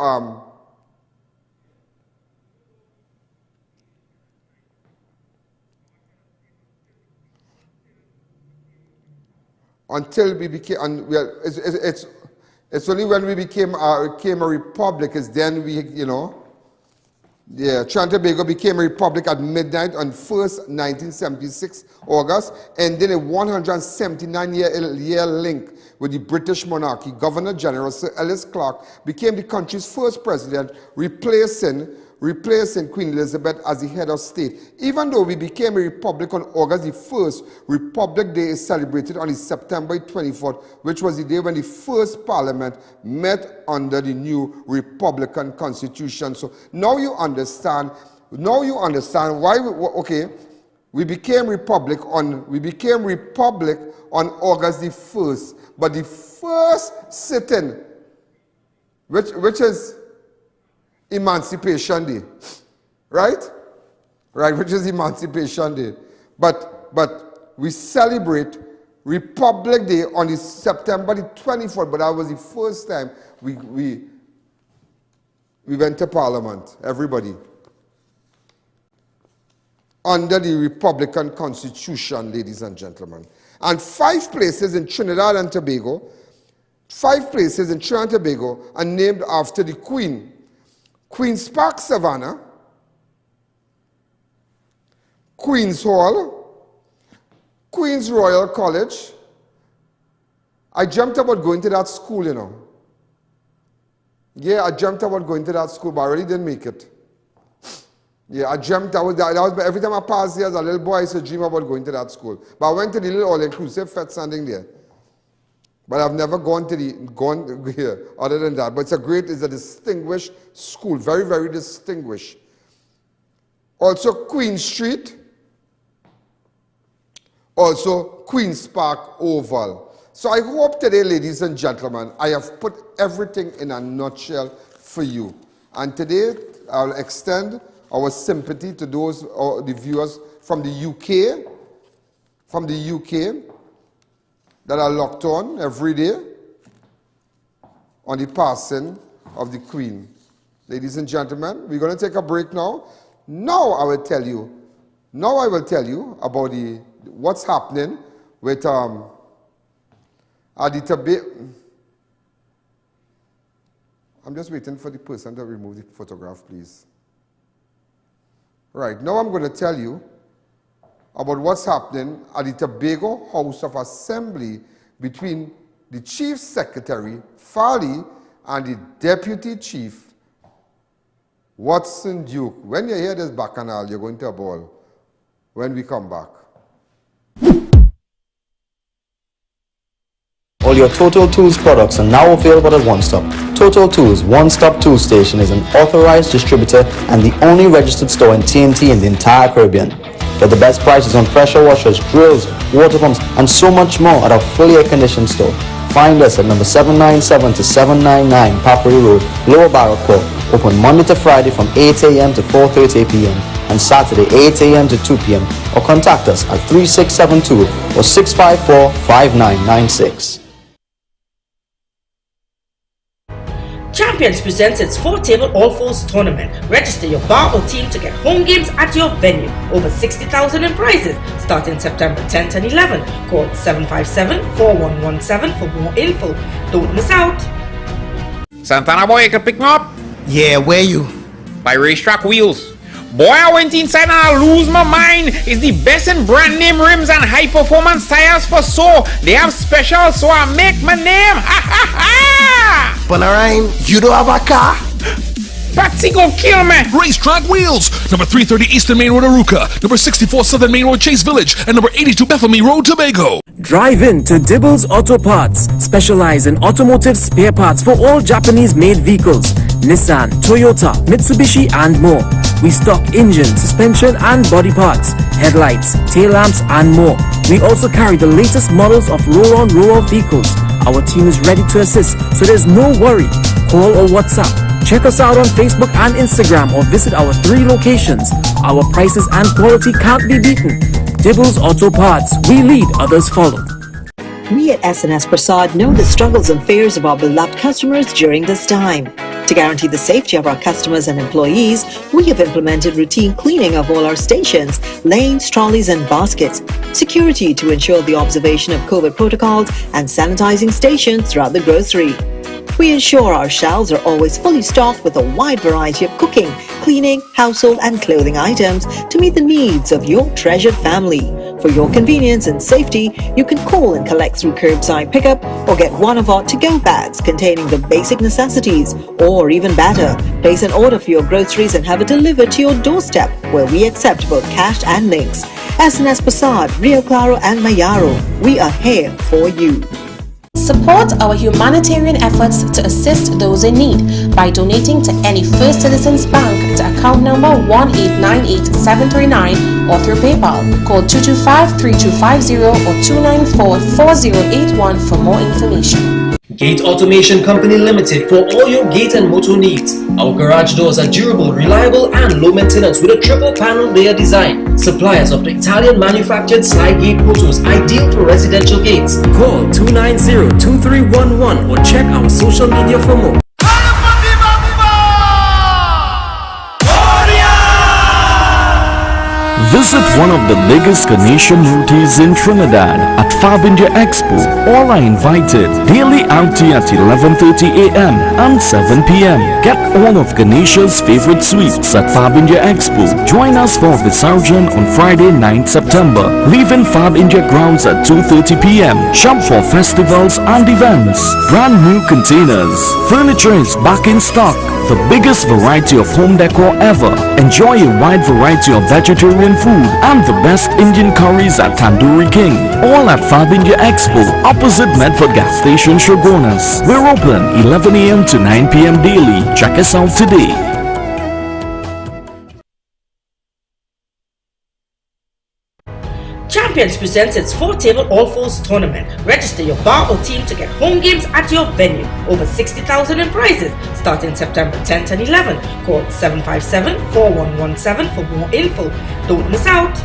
until we became, it's only when we became a republic is then we, Trinidad and Tobago became a republic at midnight on 1st, 1976, August, and then a 179-year link with the British monarchy. Governor General Sir Ellis Clark became the country's first president, replacing Queen Elizabeth as the head of state. Even though we became a republic on August the 1st, Republic Day is celebrated on September 24th, which was the day when the first parliament met under the new Republican Constitution. So now you understand why we became republic on August the 1st, but the first sitting, which is Emancipation Day, right? Right, which is Emancipation Day. But we celebrate Republic Day on the September the 24th, but that was the first time we went to Parliament, everybody. Under the Republican Constitution, ladies and gentlemen. And 5 places in Trinidad and Tobago, 5 places in Trinidad and Tobago are named after the Queen. Queen's Park, Savannah, Queen's Hall, Queen's Royal College. I dreamt about going to that school, Yeah, I dreamt about going to that school, but I really didn't make it. Yeah, I dreamt that was every time I passed there as a little boy, I used to dream about going to that school. But I went to the little all-inclusive fete standing there. But I've never gone here other than that. But it's a distinguished school, very, very distinguished. Also Queen Street, also Queen's Park Oval. So I hope today, ladies and gentlemen, I have put everything in a nutshell for you. And today, I'll extend our sympathy to those, the viewers from the UK, that are locked on every day on the passing of the Queen. Ladies and gentlemen, we're going to take a break now. Now I will tell you about what's happening with the Tobago. I'm just waiting for the person to remove the photograph, please. Right, now I'm going to tell you about what's happening at the Tobago House of Assembly between the Chief Secretary, Farley, and the Deputy Chief, Watson Duke. When you hear this bacchanal, you're going to a ball when we come back. All your Total Tools products are now available at One Stop. Total Tools One Stop Tool Station is an authorized distributor and the only registered store in TNT in the entire Caribbean. Get the best prices on pressure washers, drills, water pumps, and so much more at our fully air-conditioned store. Find us at number 797 to 799 Papri Road, Lower Barracourt. Open Monday to Friday from 8 a.m. to 4:30 p.m. and Saturday 8 a.m. to 2 p.m. or contact us at 3672 or 654-5996. Champions presents its 4-table all-fours tournament. Register your bar or team to get home games at your venue. Over 60,000 in prizes starting September 10th and 11th. Call 757-4117 for more info. Don't miss out. Santana boy, you can pick me up? Yeah, where you? By Racetrack Wheels. Boy, I went inside and I lose my mind. It's the best in brand name rims and high performance tires for so. They have special, so I make my name. Ha ha ha! Panarine, you don't have a car? Patsy gon' kill me. Racetrack Wheels. Number 330 Eastern Main Road, Aruca. Number 64 Southern Main Road, Chase Village. And number 82 Bethany Road, Tobago. Drive in to Dibbles Auto Parts, specialize in automotive spare parts for all Japanese-made vehicles, Nissan, Toyota, Mitsubishi, and more. We stock engine, suspension, and body parts, headlights, tail lamps, and more. We also carry the latest models of roll-on, roll-off vehicles. Our team is ready to assist, so there's no worry. Call or WhatsApp. Check us out on Facebook and Instagram or visit our 3 locations. Our prices and quality can't be beaten. Dibbles Auto Parts. We lead, others follow. We at SNS Prasad know the struggles and fears of our beloved customers during this time. To guarantee the safety of our customers and employees, we have implemented routine cleaning of all our stations, lanes, trolleys and baskets, security to ensure the observation of COVID protocols, and sanitizing stations throughout the grocery. We ensure our shelves are always fully stocked with a wide variety of cooking, cleaning, household and clothing items to meet the needs of your treasured family. For your convenience and safety, you can call and collect through curbside pickup or get one of our to-go bags containing the basic necessities, or even better, place an order for your groceries and have it delivered to your doorstep, where we accept both cash and links. SNS Prasad, Rio Claro and Mayaro, we are here for you. Support our humanitarian efforts to assist those in need by donating to any First Citizens Bank to account number 1898739 or through PayPal. Call 225-3250 or 294-4081 for more information. Gate Automation Company Limited for all your gate and motor needs. Our garage doors are durable, reliable and low maintenance with a triple panel layer design. Suppliers of the Italian manufactured slide gate motors, ideal for residential gates. Call 290-2311 or check our social media for more. Visit one of the biggest Ganesha Murtis in Trinidad at Fab India Expo. All are invited. Daily outing at 11:30 a.m. and 7 p.m. Get all of Ganesha's favorite sweets at Fab India Expo. Join us for Visitation on Friday 9th September. Leaving Fab India grounds at 2:30 p.m. Shop for festivals and events. Brand new containers. Furniture is back in stock. The biggest variety of home decor ever. Enjoy a wide variety of vegetarian food and the best Indian curries at Tandoori King. All at Fab India Expo, opposite Medford Gas Station, Shogunas. We're open 11 a.m. to 9 p.m. daily. Check us out today. Champions presents its 4-table all-fours tournament. Register your bar or team to get home games at your venue. Over 60,000 in prizes starting September 10th and 11th. Call 757-4117 for more info. Don't miss out.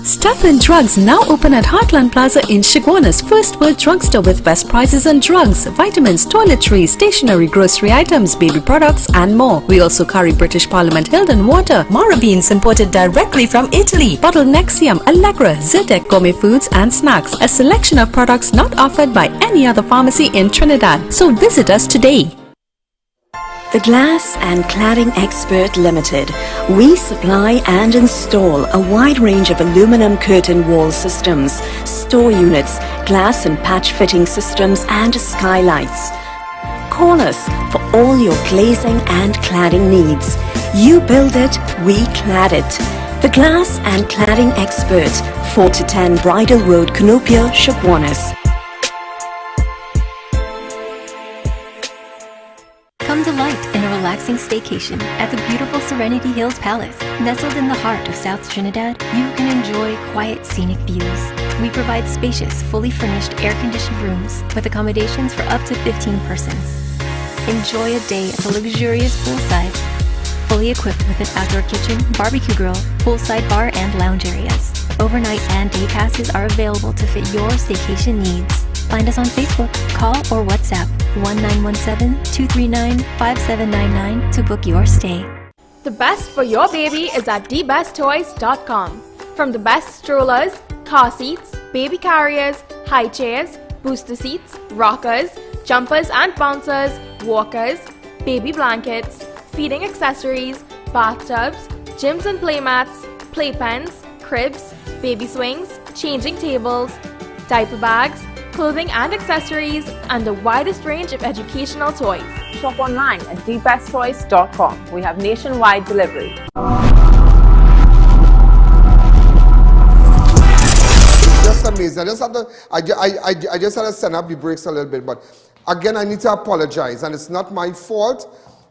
Step-in Drugs now open at Heartland Plaza in Shogunas, first world drugstore with best prices on drugs, vitamins, toiletries, stationery, grocery items, baby products and more. We also carry British Parliament Hilden water, Mara beans imported directly from Italy, bottled Nexium, Allegra, Zyrtec gourmet foods and snacks, a selection of products not offered by any other pharmacy in Trinidad. So visit us today. The Glass and Cladding Expert Limited. We supply and install a wide range of aluminum curtain wall systems, store units, glass and patch fitting systems and skylights. Call us for all your glazing and cladding needs. You build it, we clad it. The Glass and Cladding Expert, 4 to 10 Bridal Road, Canopia, Shogunas. Come delight in a relaxing staycation at the beautiful Serenity Hills Palace. Nestled in the heart of South Trinidad, you can enjoy quiet scenic views. We provide spacious, fully furnished air-conditioned rooms with accommodations for up to 15 persons. Enjoy a day at the luxurious poolside, fully equipped with an outdoor kitchen, barbecue grill, poolside bar and lounge areas. Overnight and day passes are available to fit your staycation needs. Find us on Facebook, call or WhatsApp 1917-239-5799 to book your stay. The best for your baby is at thebesttoys.com. From the best strollers, car seats, baby carriers, high chairs, booster seats, rockers, jumpers and bouncers, walkers, baby blankets, feeding accessories, bathtubs, gyms and playmats, playpens, cribs, baby swings, changing tables, diaper bags, clothing and accessories, and the widest range of educational toys. Shop online at thebesttoys.com. We have nationwide delivery. Just amazing. I just had to send up the brakes a little bit, but again, I need to apologize, and it's not my fault.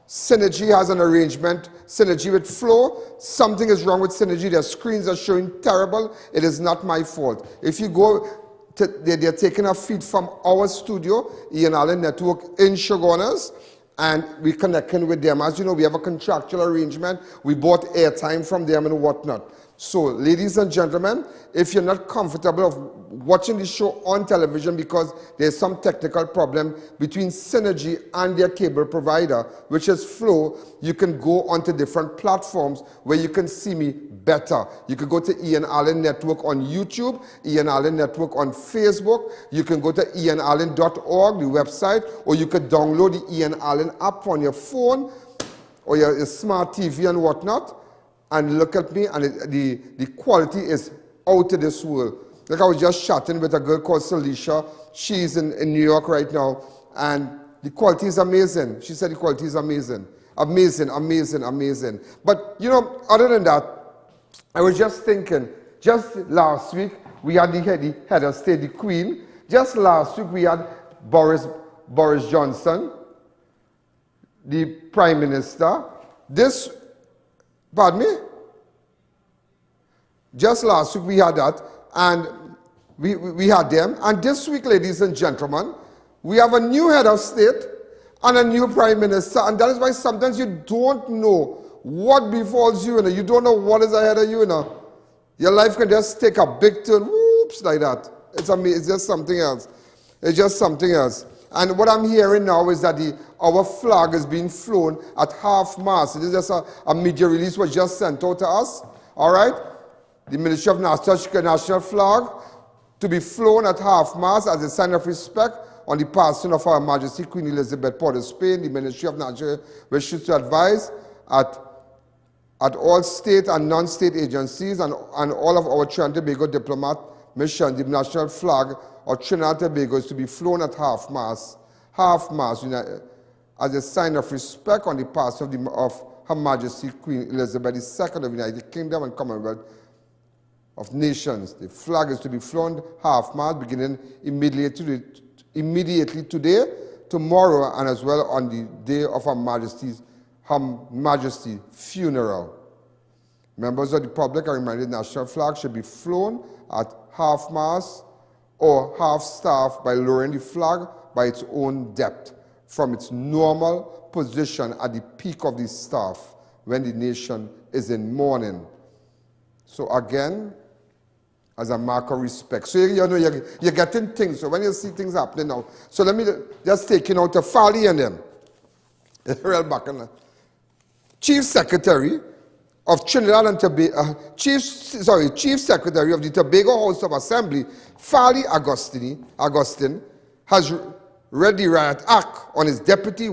Synergy has an arrangement, Synergy with Flow. Something is wrong with Synergy. Their screens are showing terrible. It is not my fault. If you go, they're taking a feed from our studio, I.A.N Network in Shogunas, and we're connecting with them. As you know, we have a contractual arrangement. We bought airtime from them and whatnot. So, ladies and gentlemen, if you're not comfortable of watching the show on television because there's some technical problem between Synergy and their cable provider, which is Flow, you can go onto different platforms where you can see me better. You can go to I.A.N Network on YouTube, I.A.N Network on Facebook. You can go to ianallen.org, the website, or you can download the I.A.N app on your phone or your smart TV and whatnot, and look at me, and the quality is out of this world. Like I was just chatting with a girl called Celicia. She's in New York right now, and the quality is amazing. She said the quality is amazing. Amazing, amazing, amazing. But, you know, other than that, I was just thinking, just last week, we had the head of state, the Queen, Just last week we had Boris Johnson, the Prime Minister. Pardon me? Just last week we had that, and we had them. And this week, ladies and gentlemen, we have a new head of state and a new prime minister, and that is why sometimes you don't know what befalls you, you don't know what is ahead of you, Your life can just take a big turn, whoops, like that. It's just something else. It's just something else. And what I'm hearing now is that our flag is being flown at half-mast. It is just a media release was just sent out to us, all right? The Ministry of National Flag to be flown at half-mast as a sign of respect on the passing of Her Majesty Queen Elizabeth Port of Spain. The Ministry of National wishes to advise at all state and non-state agencies and all of our Trinidad and Tobago diplomat mission, the national flag of Trinidad and Tobago is to be flown at half-mast, as a sign of respect on the passing of Her Majesty Queen Elizabeth II of the United Kingdom and Commonwealth of Nations. The flag is to be flown half-mast beginning immediately today, tomorrow, and as well on the day of Her Majesty's funeral. Members of the public are reminded the national flag should be flown at half-mast or half-staff by lowering the flag by its own depth from its normal position at the peak of the staff when the nation is in mourning. So again, as a mark of respect. So you're getting things. So when you see things happening now, so let me just take you out to Fali and them. Real back in Chief Secretary of Trinidad and Tobago, Chief Secretary of the Tobago House of Assembly, Fali Augustine, has read the riot act on his deputy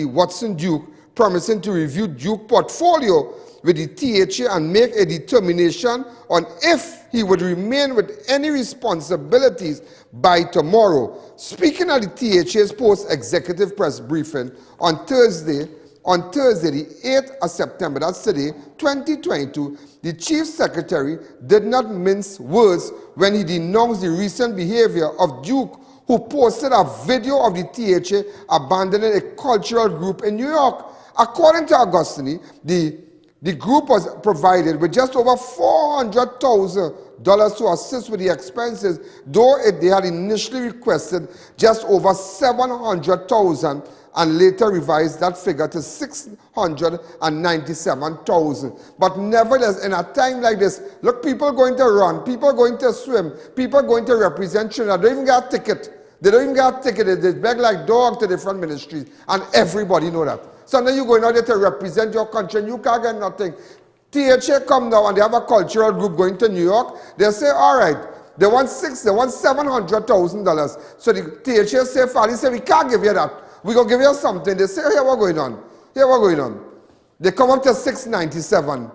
Watson Duke, promising to review Duke portfolio with the THA and make a determination on if he would remain with any responsibilities by tomorrow. Speaking at the THA's post-executive press briefing on Thursday, the 8th of September, that's today, 2022, the Chief Secretary did not mince words when he denounced the recent behavior of Duke, who posted a video of the THA abandoning a cultural group in New York. According to Augustine, the group was provided with just over $400,000 to assist with the expenses, though they had initially requested just over $700,000 and later revised that figure to $697,000. But nevertheless, in a time like this, look, people going to run, people going to swim, people going to represent Trinidad, they don't even get a ticket. They don't even get a ticket. They beg like dog to different ministries, and everybody know that. So now you're going out there to represent your country and you can't get nothing. THA come now and they have a cultural group going to New York. They say, all right, they want $700,000. So the THA say, Fali say, we can't give you that. We're going to give you something. They say, here, what's going on? Here, what's going on? They come up to $697,000.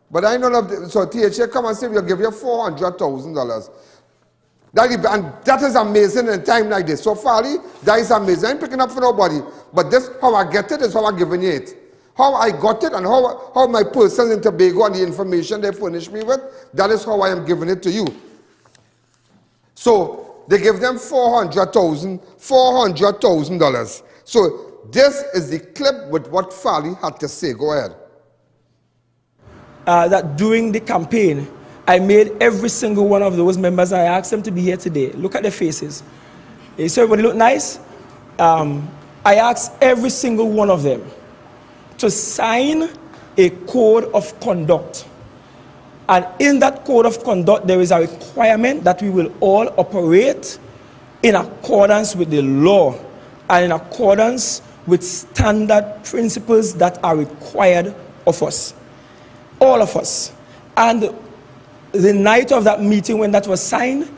But I know that, so THA come and say, we'll give you $400,000. And that is amazing in a time like this. So Fali, that is amazing. I ain't picking up for nobody. But this, how I get it is how I'm giving you it. How I got it and how my persons in Tobago and the information they furnish me with, that is how I am giving it to you. So they give them $400,000. So this is the clip with what Fali had to say. Go ahead. That during the campaign, I made every single one of those members, I asked them to be here today. Look at their faces. You see everybody look nice? I asked every single one of them to sign a code of conduct. And in that code of conduct, there is a requirement that we will all operate in accordance with the law and in accordance with standard principles that are required of us. All of us. And the night of that meeting when that was signed,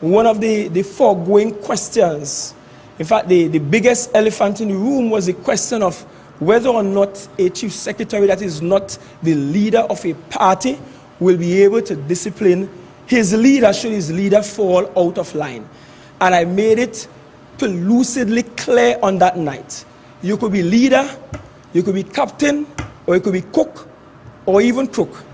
one of the foregoing questions, in fact, the biggest elephant in the room was the question of whether or not a chief secretary that is not the leader of a party will be able to discipline his leader should his leader fall out of line. And I made it lucidly clear on that night. You could be leader, you could be captain, or you could be cook, or even cook.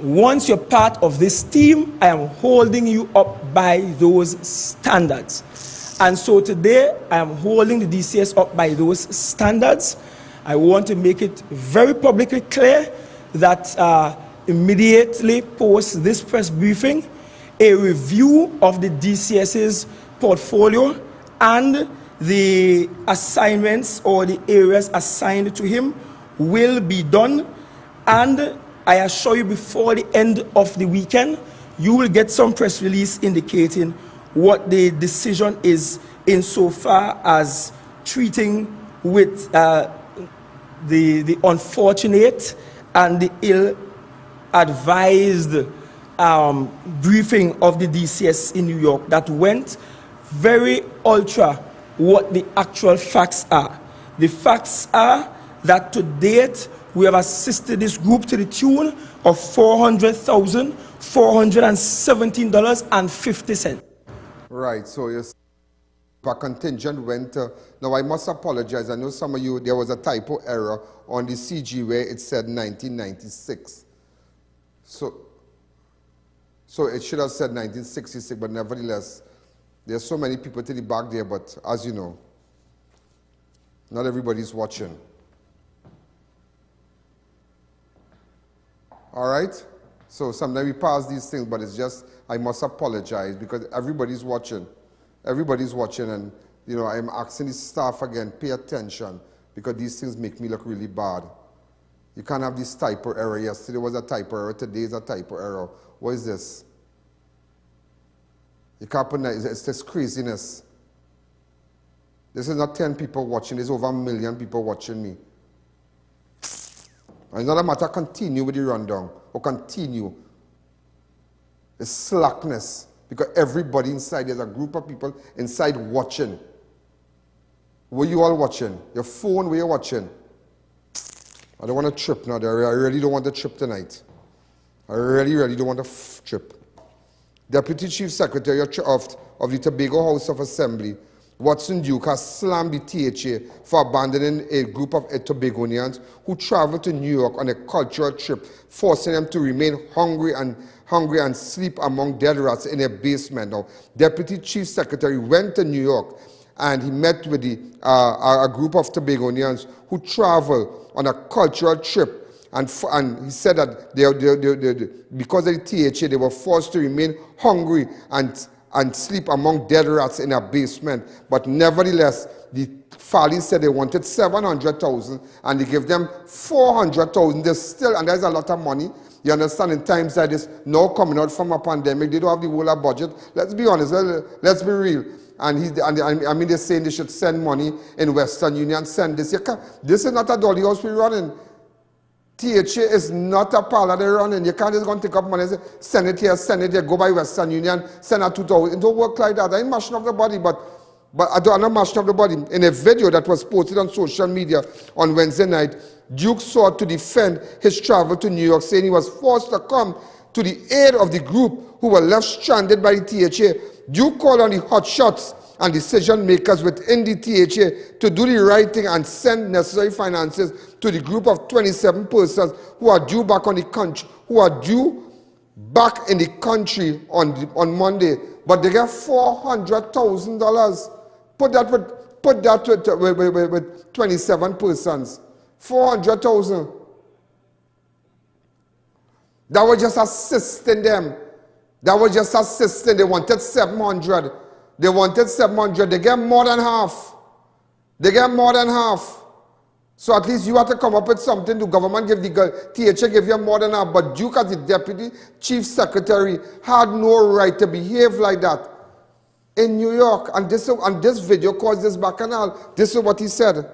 once you're part of this team, I am holding you up by those standards. And so today, I am holding the DCS up by those standards. I want to make it very publicly clear that immediately post this press briefing, a review of the DCS's portfolio and the assignments or the areas assigned to him will be done. And I assure you, before the end of the weekend, you will get some press release indicating what the decision is insofar as treating with the unfortunate and the ill-advised briefing of the DCS in New York that went very ultra what the actual facts are. The facts are that to date, we have assisted this group to the tune of $400,417.50. Right, so yes, a contingent went. Now I must apologize. I know some of you, there was a typo error on the CG where it said 1996. So it should have said 1966, but nevertheless, there's so many people to the back there, but as you know, not everybody's watching. All right? So sometimes we pass these things, but it's just, I must apologize because everybody's watching. Everybody's watching, and you know, I'm asking the staff again, pay attention, because these things make me look really bad. You can't have this typo error. Yesterday was a typo error, today is a typo error. What is this? You can't put that, it's this craziness. This is not 10 people watching, there's over 1 million people watching me. It's not a matter of continue with the rundown, or continue. It's slackness, because everybody inside, there's a group of people inside watching. Were you all watching? Your phone, were you watching? I don't want to trip now. I really don't want to trip tonight. I really don't want to trip. Deputy Chief Secretary of the Tobago House of Assembly, Watson Duke, has slammed the THA for abandoning a group of Tobagonians who traveled to New York on a cultural trip, forcing them to remain hungry and sleep among dead rats in a basement. Now, Deputy Chief Secretary went to New York and he met with a group of Tobagonians who traveled on a cultural trip. And he said that because of the THA, they were forced to remain hungry and sleep among dead rats in a basement. But nevertheless, the Fali said they wanted 700,000 and they gave them 400,000. There's still, and there's a lot of money. You understand, in times like this, now coming out from a pandemic, they don't have the whole budget. Let's be honest, let's be real. And I mean, they're saying they should send money in Western Union, send this. This is not a dolly house we're running. THA is not a parlor they're running. You can't just go and take up money and say, send it here, go by Western Union, send out 2,000. It don't work like that. I ain't mashing up the body, but I'm not mashing up the body. In a video that was posted on social media on Wednesday night, Duke sought to defend his travel to New York, saying he was forced to come to the aid of the group who were left stranded by the THA. Duke called on the hotshots and decision makers within the THA to do the right thing and send necessary finances to the group of 27 persons who are due back in the country on Monday, but they get $400,000. Put that with 27 persons. 400,000. That was just assisting them. They wanted 700. They wanted 700. They get more than half. So at least you have to come up with something. The government give THA give you more than half. But Duke, as the Deputy Chief Secretary, had no right to behave like that in New York. And this video caused this bacchanal. This is what he said.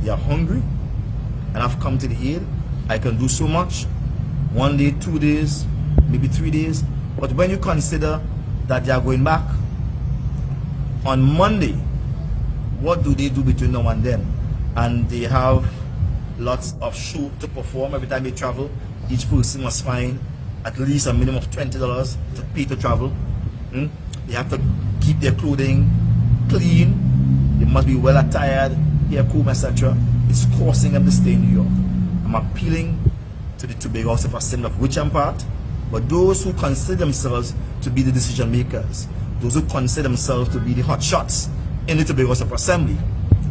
You're hungry, and I've come to the aid. I can do so much. 1 day, 2 days, maybe 3 days. But when you consider that they are going back on Monday, what do they do between now and then? And they have lots of show to perform every time they travel. Each person must find at least a minimum of $20 to pay to travel. They have to keep their clothing clean. They must be well attired, hair comb, etc. It's causing them to stay in New York. I'm appealing to the Tobago House of Assembly of which part, but those who consider themselves to be the decision makers, those who consider themselves to be the hot shots in the Tobago House of Assembly,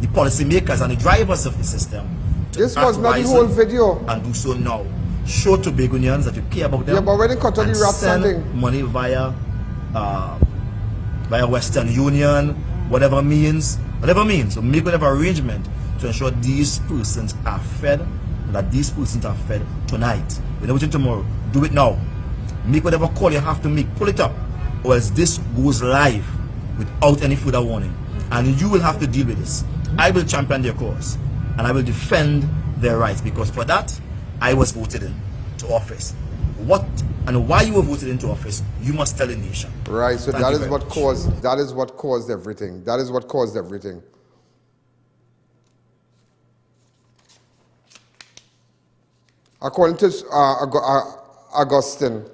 the policy makers and the drivers of the system. This was not the whole video. And do so now. Show Tobagonians that you care about them. Yeah, but when they cut all the rap send money via Western Union, whatever means. So make whatever arrangement to ensure these persons are fed, and that these persons are fed tonight. We're not waiting tomorrow. Do it now. Make whatever call you have to make. Pull it up, or else this goes live without any further warning. And you will have to deal with this. I will champion their cause, and I will defend their rights, because for that, I was voted into office. What and why you were voted into office, you must tell the nation. Right, so that is what caused everything. That is what caused everything. According to Augustine,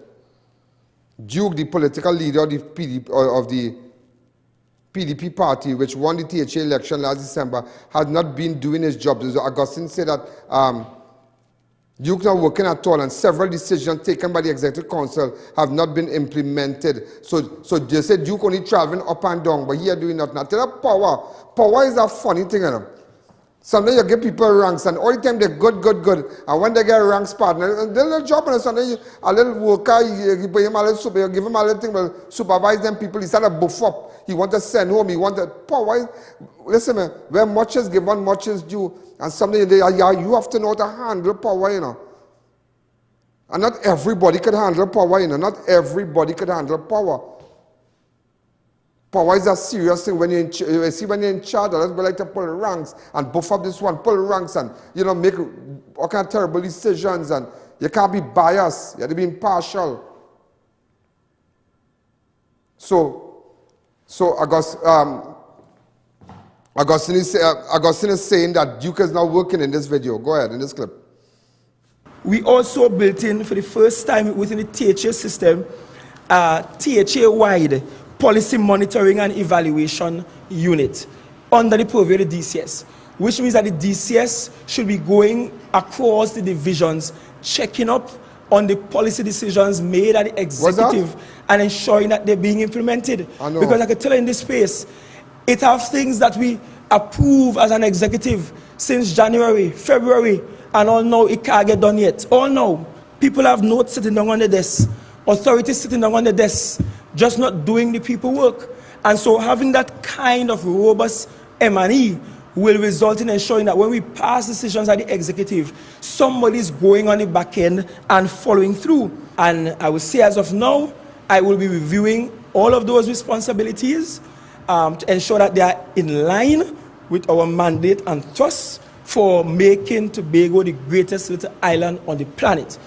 Duke, the political leader of the PDP party, which won the THA election last December, has not been doing his job. So Augustine said that Duke not working at all, and several decisions taken by the Executive Council have not been implemented. So they said Duke only traveling up and down, but he are doing nothing. I tell you, power is a funny thing, you know. Sometimes you give people ranks, and all the time they're good, and when they get ranks partner, they're a little job, and sometimes a little worker, you give him a little super, you give him a little thing, well, supervise them people, instead of buff up. He want to send home, he want to power. Listen, man, where much is given, much is due. And something you have to know how to handle power, you know. And not everybody could handle power, you know. Not everybody could handle power. Power is a serious thing. When you're in charge, let's be like to pull ranks and buff up this one, pull ranks, and make all kind of terrible decisions, and you can't be biased. You have to be impartial. So Augustine is saying that Duke is now working in this video. Go ahead, in this clip. We also built in, for the first time within the THA system, THA-wide policy monitoring and evaluation unit under the purview of the DCS, which means that the DCS should be going across the divisions, checking up on the policy decisions made at the executive and ensuring that they're being implemented. Because I can tell you in this space, it has things that we approve as an executive since January, February, and all now it can't get done yet. All now, people have notes sitting down on the desk, authorities sitting down on the desk, just not doing the people work. And so having that kind of robust M&E will result in ensuring that when we pass decisions at the executive, somebody's going on the back end and following through. And I will say as of now, I will be reviewing all of those responsibilities to ensure that they are in line with our mandate and thrust for making Tobago the greatest little island on the planet.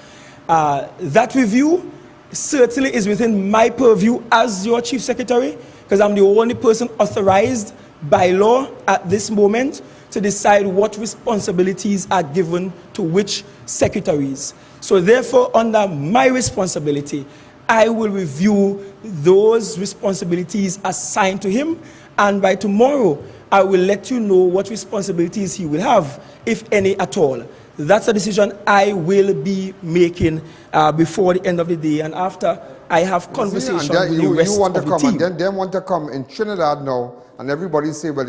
That review certainly is within my purview as your Chief Secretary, because I'm the only person authorized by law at this moment to decide what responsibilities are given to which secretaries. So therefore, under my responsibility, I will review those responsibilities assigned to him, and by tomorrow, I will let you know what responsibilities he will have, if any at all. That's a decision I will be making before the end of the day, and after I have conversation with the rest of the team. And then they want to come in Trinidad now, and everybody say, well,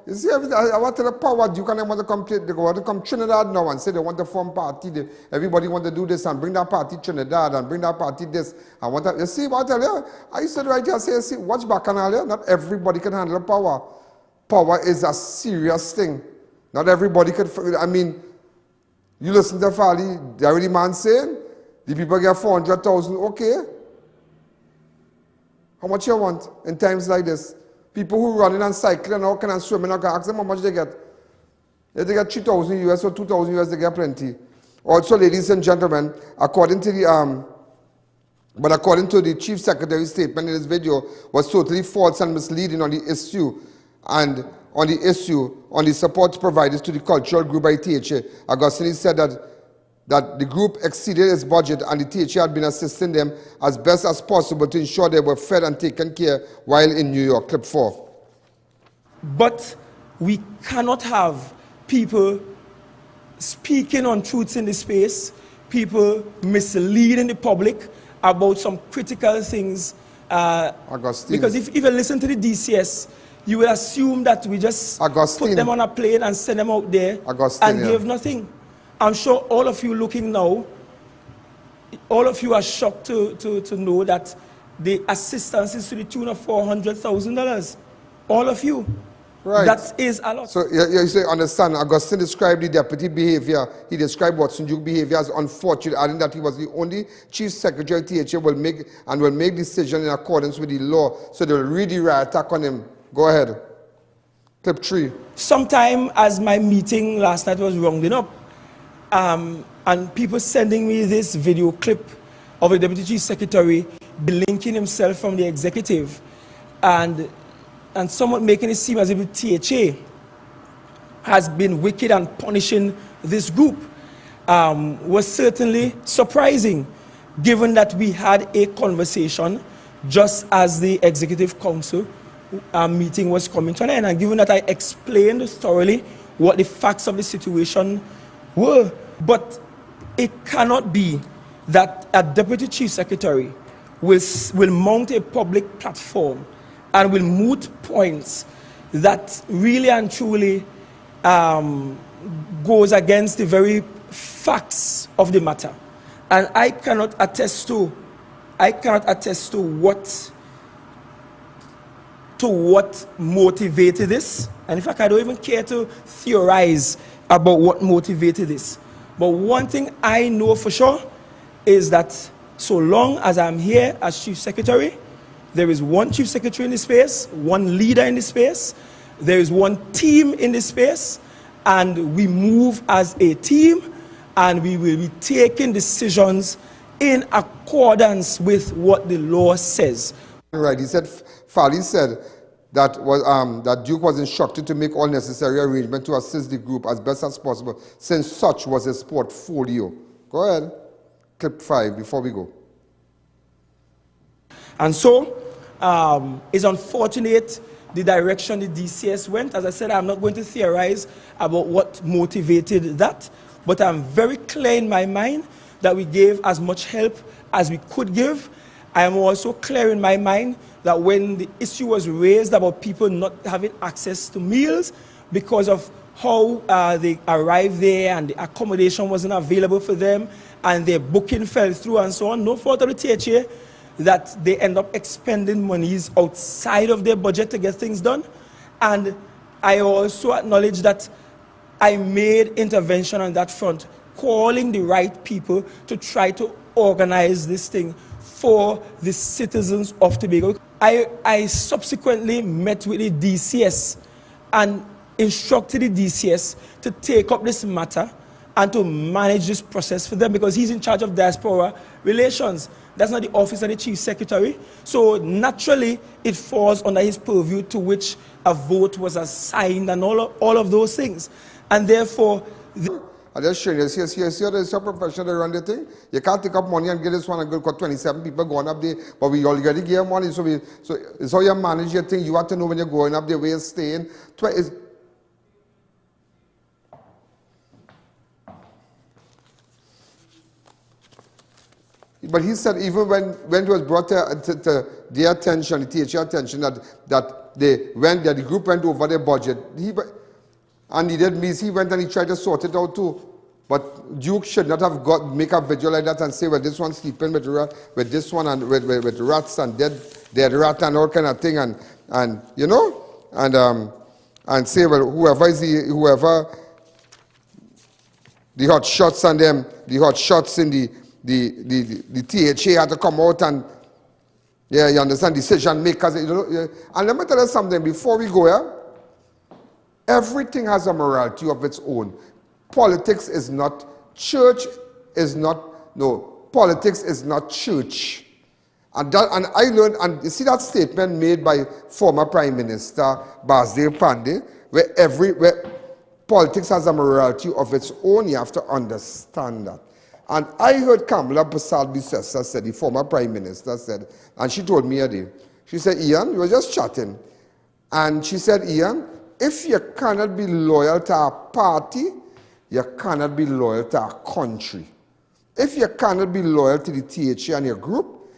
you see, I want to the power, you can want to come, they want to come Trinidad now and say they want to form party. Everybody want to do this and bring that party Trinidad and bring that party this. I want to, you see what I tell you? I used to right here say, see, watch back on here. Not everybody can handle power. Power is a serious thing. Not everybody could, I mean, you listen to Fali, the already man saying, the people get 400,000, okay. How much you want in times like this? People who running and cycling and can swimming, I can ask them how much they get. If they get 3,000 US or 2,000 US, they get plenty. Also, ladies and gentlemen, according to the Chief Secretary's statement in this video was totally false and misleading on the issue, and on the support provided to the cultural group by THA. Augustine said that the group exceeded its budget and the THA had been assisting them as best as possible to ensure they were fed and taken care while in New York. Clip 4. But we cannot have people speaking on truths in this space people misleading the public about some critical things. Because if you listen to the DCS, you will assume that we just put them on a plane and send them out there and give nothing. I'm sure all of you looking now, all of you are shocked to know that the assistance is to the tune of $400,000. All of you. Right. That is a lot. So you say, understand, Augustine described the deputy behavior. He described Watson Duke behavior as unfortunate, adding that he was the only chief secretary THA will make decisions in accordance with the law. So they will really attack on him. Go ahead. Clip 3. Sometime as my meeting last night was rounding up, and people sending me this video clip of the deputy chief secretary delinking himself from the executive, and somewhat making it seem as if the THA has been wicked and punishing this group, was certainly surprising, given that we had a conversation just as the executive council meeting was coming to an end, and given that I explained thoroughly what the facts of the situation were. But it cannot be that a deputy chief secretary will mount a public platform and will moot points that really and truly goes against the very facts of the matter. And I cannot attest to what motivated this. And in fact, I don't even care to theorize about what motivated this. But one thing I know for sure is that so long as I'm here as chief secretary, there is one chief secretary in this space, one leader in this space, there is one team in this space, and we move as a team, and we will be taking decisions in accordance with what the law says. Right, he said, Fali said that Duke was instructed to make all necessary arrangements to assist the group as best as possible, since such was his portfolio. Go ahead, clip 5 before we go. And so, it's unfortunate the direction the DCS went. As I said, I'm not going to theorize about what motivated that, but I'm very clear in my mind that we gave as much help as we could give. I am also clear in my mind that when the issue was raised about people not having access to meals because of how they arrived there and the accommodation wasn't available for them and their booking fell through and so on, no fault of the THA, that they end up expending monies outside of their budget to get things done. And I also acknowledge that I made intervention on that front, calling the right people to try to organize this thing for the citizens of Tobago. I subsequently met with the DCS and instructed the DCS to take up this matter and to manage this process for them, because he's in charge of diaspora relations. That's not the office of the chief secretary. So naturally, it falls under his purview, to which a vote was assigned and all of those things. And therefore, I just show you, here there's a professional that run the thing. You can't take up money and get this one and go, got 27 people going up there, but we already give money, so it's how you manage your thing. You have to know when you're going up there, where you're staying. But he said even when it was brought to their attention, the THA attention, that the group went over their budget, and he did miss, he went and he tried to sort it out too. But Duke should not have make a video like that and say, well, this one's sleeping with this one and with rats and dead rat and all kind of thing, and you know, and say, well, whoever the hot shots and them, the hot shots in the THA had to come out and, yeah, you understand, decision makers. You know, and let me tell you something before we go here. Everything has a morality of its own. Politics is not, church is not, no, politics is not church. And I learned, and you see that statement made by former Prime Minister Basdeo Pandey, where politics has a morality of its own. You have to understand that. And I heard Kamala Persad-Bissessar said, the former Prime Minister said, and she told me a day, she said, Ian, you were just chatting. And she said, Ian, if you cannot be loyal to a party, you cannot be loyal to a country. If you cannot be loyal to the THA and your group,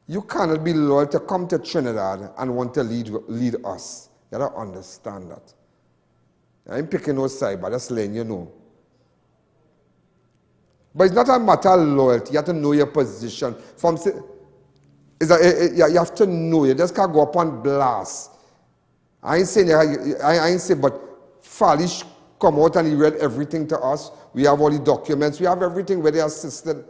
you cannot be loyal to come to Trinidad and want to lead us. You gotta understand that. I ain't picking no side, but just letting you know. But it's not a matter of loyalty. You have to know your position. You have to know. You just can't go up and blast. I ain't saying, but Falish come out and he read everything to us. We have all the documents. We have everything where they assisted.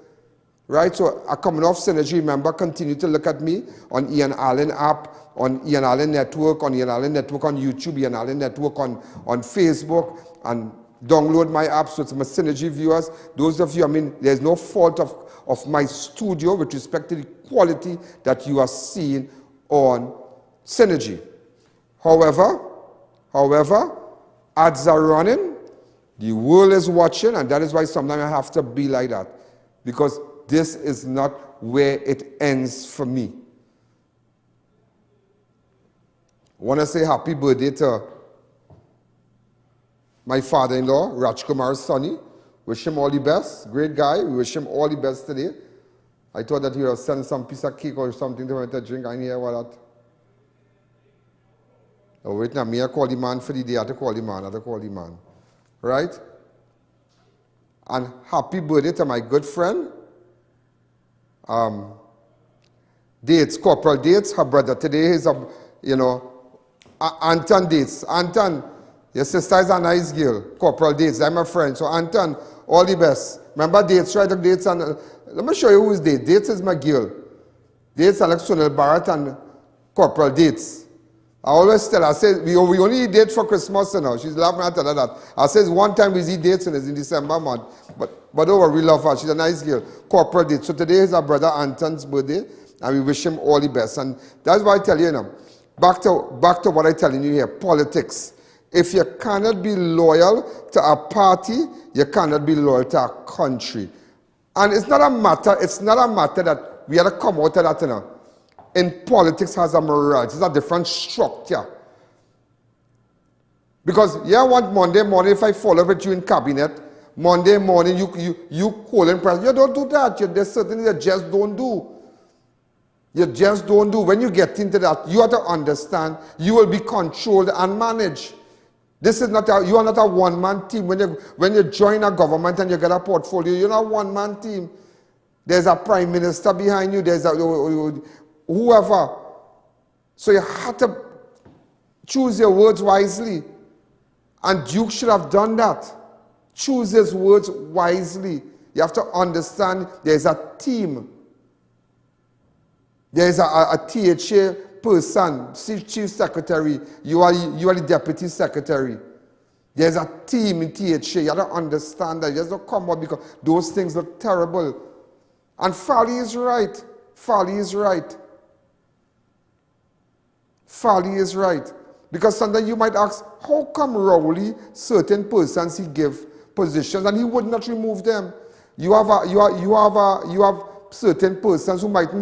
Right? So, coming off Synergy, remember, continue to look at me on I.A.N app, on I.A.N Network, on I.A.N Network on YouTube, I.A.N Network on Facebook, and download my app so it's my Synergy viewers. Those of you, I mean, there's no fault of my studio with respect to the quality that you are seeing on Synergy. However, ads are running, the world is watching, and that is why sometimes I have to be like that. Because this is not where it ends for me. I want to say happy birthday to my father-in-law, Rajkumar Sonny. Wish him all the best. Great guy. We wish him all the best today. I thought that he would send some piece of cake or something to him to drink. I didn't hear what that. Oh, wait now. Me, I call the man for the day. I have to call the man. Right? And happy birthday to my good friend. Dates, Corporal Dates, her brother. Today is, Anton Dates. Anton, your sister is a nice girl. Corporal Dates, I'm a friend. So Anton, all the best. Remember Dates, right? Dates and let me show you who is Dates. Dates is my girl. Dates are like Sunil Barrett and Corporal Dates. I always tell her, I say, we only eat dates for Christmas now. She's laughing at her that. I says one time we eat dates and it's in December month. But over, we love her. She's a nice girl. Corporal Dates. So today is our brother Anton's birthday, and we wish him all the best. And that's why I tell you, back to what I'm telling you here, politics. If you cannot be loyal to a party, you cannot be loyal to a country. And it's not a matter that we have to come out of that, In politics has a morality. It's a different structure. Because you want Monday morning, if I follow with you in cabinet, Monday morning you call and press. You don't do that. There's certainly you just don't do. You just don't do. When you get into that, you have to understand you will be controlled and managed. This is not you are not a one-man team. When you join a government and you get a portfolio, you're not a one-man team. There's a prime minister behind you. There's whoever. So you have to choose your words wisely. And Duke should have done that. Choose his words wisely. You have to understand there's a team. There's a THA person, chief secretary. You are the deputy secretary. There's a team in THA. You have to understand that. You just don't come out because those things look terrible. And Fali is right. Fali is right. Fali is right. Because sometimes you might ask, how come Rowley, certain persons he give positions and he would not remove them? You have certain persons who mightn't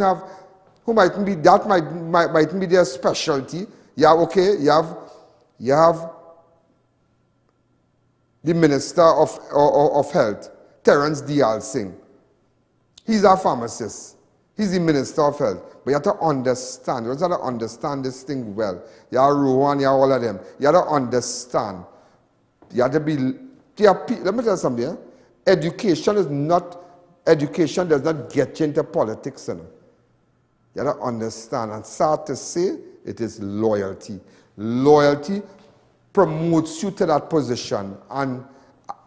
be that mightn't be their specialty. You have the Minister of Health, Terence Dial Singh. He's a pharmacist. He's the Minister of Health. But you have to understand. You have to understand this thing well. You have Rowan, you have all of them. You have to understand. You have to be... let me tell you something. Eh? Education does not get you into politics. You have to understand. And sad to say, it is loyalty. Loyalty promotes you to that position. And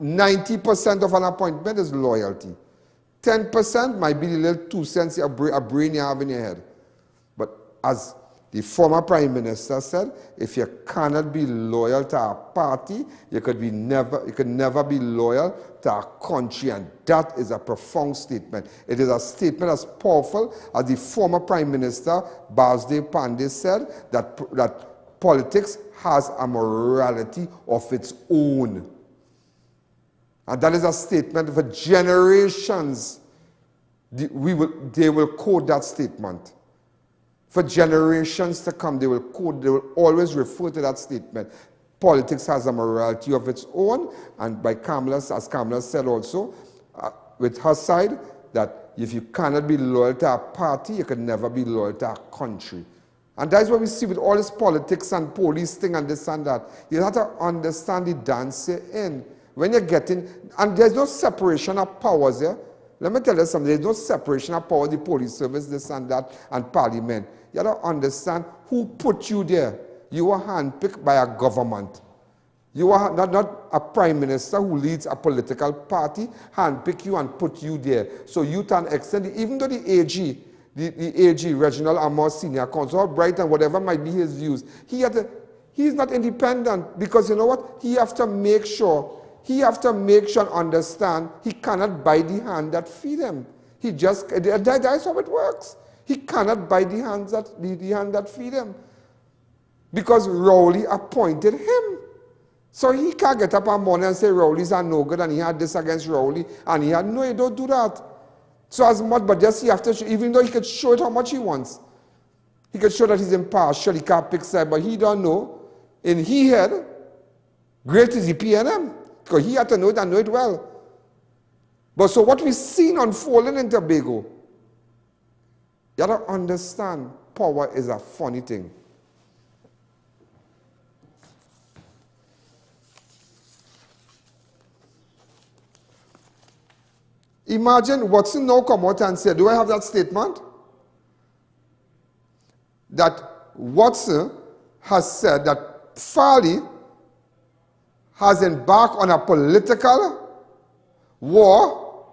90% of an appointment is loyalty. 10% might be the little 2 cents a brain you have in your head. But as the former Prime Minister said, if you cannot be loyal to a party, you could never be loyal to a country. And that is a profound statement. It is a statement as powerful as the former Prime Minister, Basdev Pandey, said that politics has a morality of its own. And that is a statement for generations. They will quote that statement. For generations to come, they will always refer to that statement. Politics has a morality of its own, and as Kamala said also, with her side, that if you cannot be loyal to a party, you can never be loyal to a country. And that's what we see with all this politics and police thing and this and that. You have to understand the dance you're in. When you're getting, and there's no separation of powers here. Let me tell you something, there's no separation of power, the police service, this and that, and parliament. You have to understand who put you there. You were handpicked by a government. You are not a prime minister who leads a political party, handpick you and put you there. So you can extend it, even though the AG, the AG, Reginald Amor Senior Counsel, how bright and whatever might be his views, he's not independent, because you know what? He has to make sure and understand he cannot buy the hand that feed him. That's how it works. He cannot buy the hand that feed him. Because Rowley appointed him. So he can't get up one morning and say Rowley's are no good and he had this against Rowley. And he had, no, you don't do that. So as much, but just he have to, even though he could show it how much he wants. He could show that he's impartial, he can't pick side, but he don't know. In his head, great is the PNM. Because he had to know it and know it well. But so what we've seen unfolding in Tobago, you have to understand, power is a funny thing. Imagine Watson now come out and say, do I have that statement? That Watson has said that Farley has embarked on a political war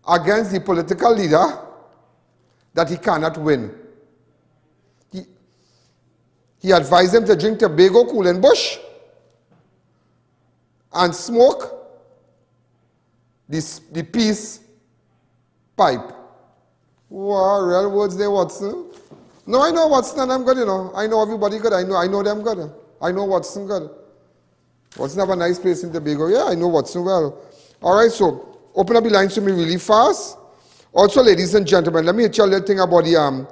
against the political leader that he cannot win. He advised him to drink Tobago Cooling Bush and smoke the peace pipe. Wow, real words there, Watson. No, I know Watson and I'm good, you know. I know everybody good. I know them good. I know Watson good. Watson have a nice place in Tobago. Yeah, I know Watson well. All right, so open up the lines to me really fast. Also, ladies and gentlemen, let me tell you a thing about the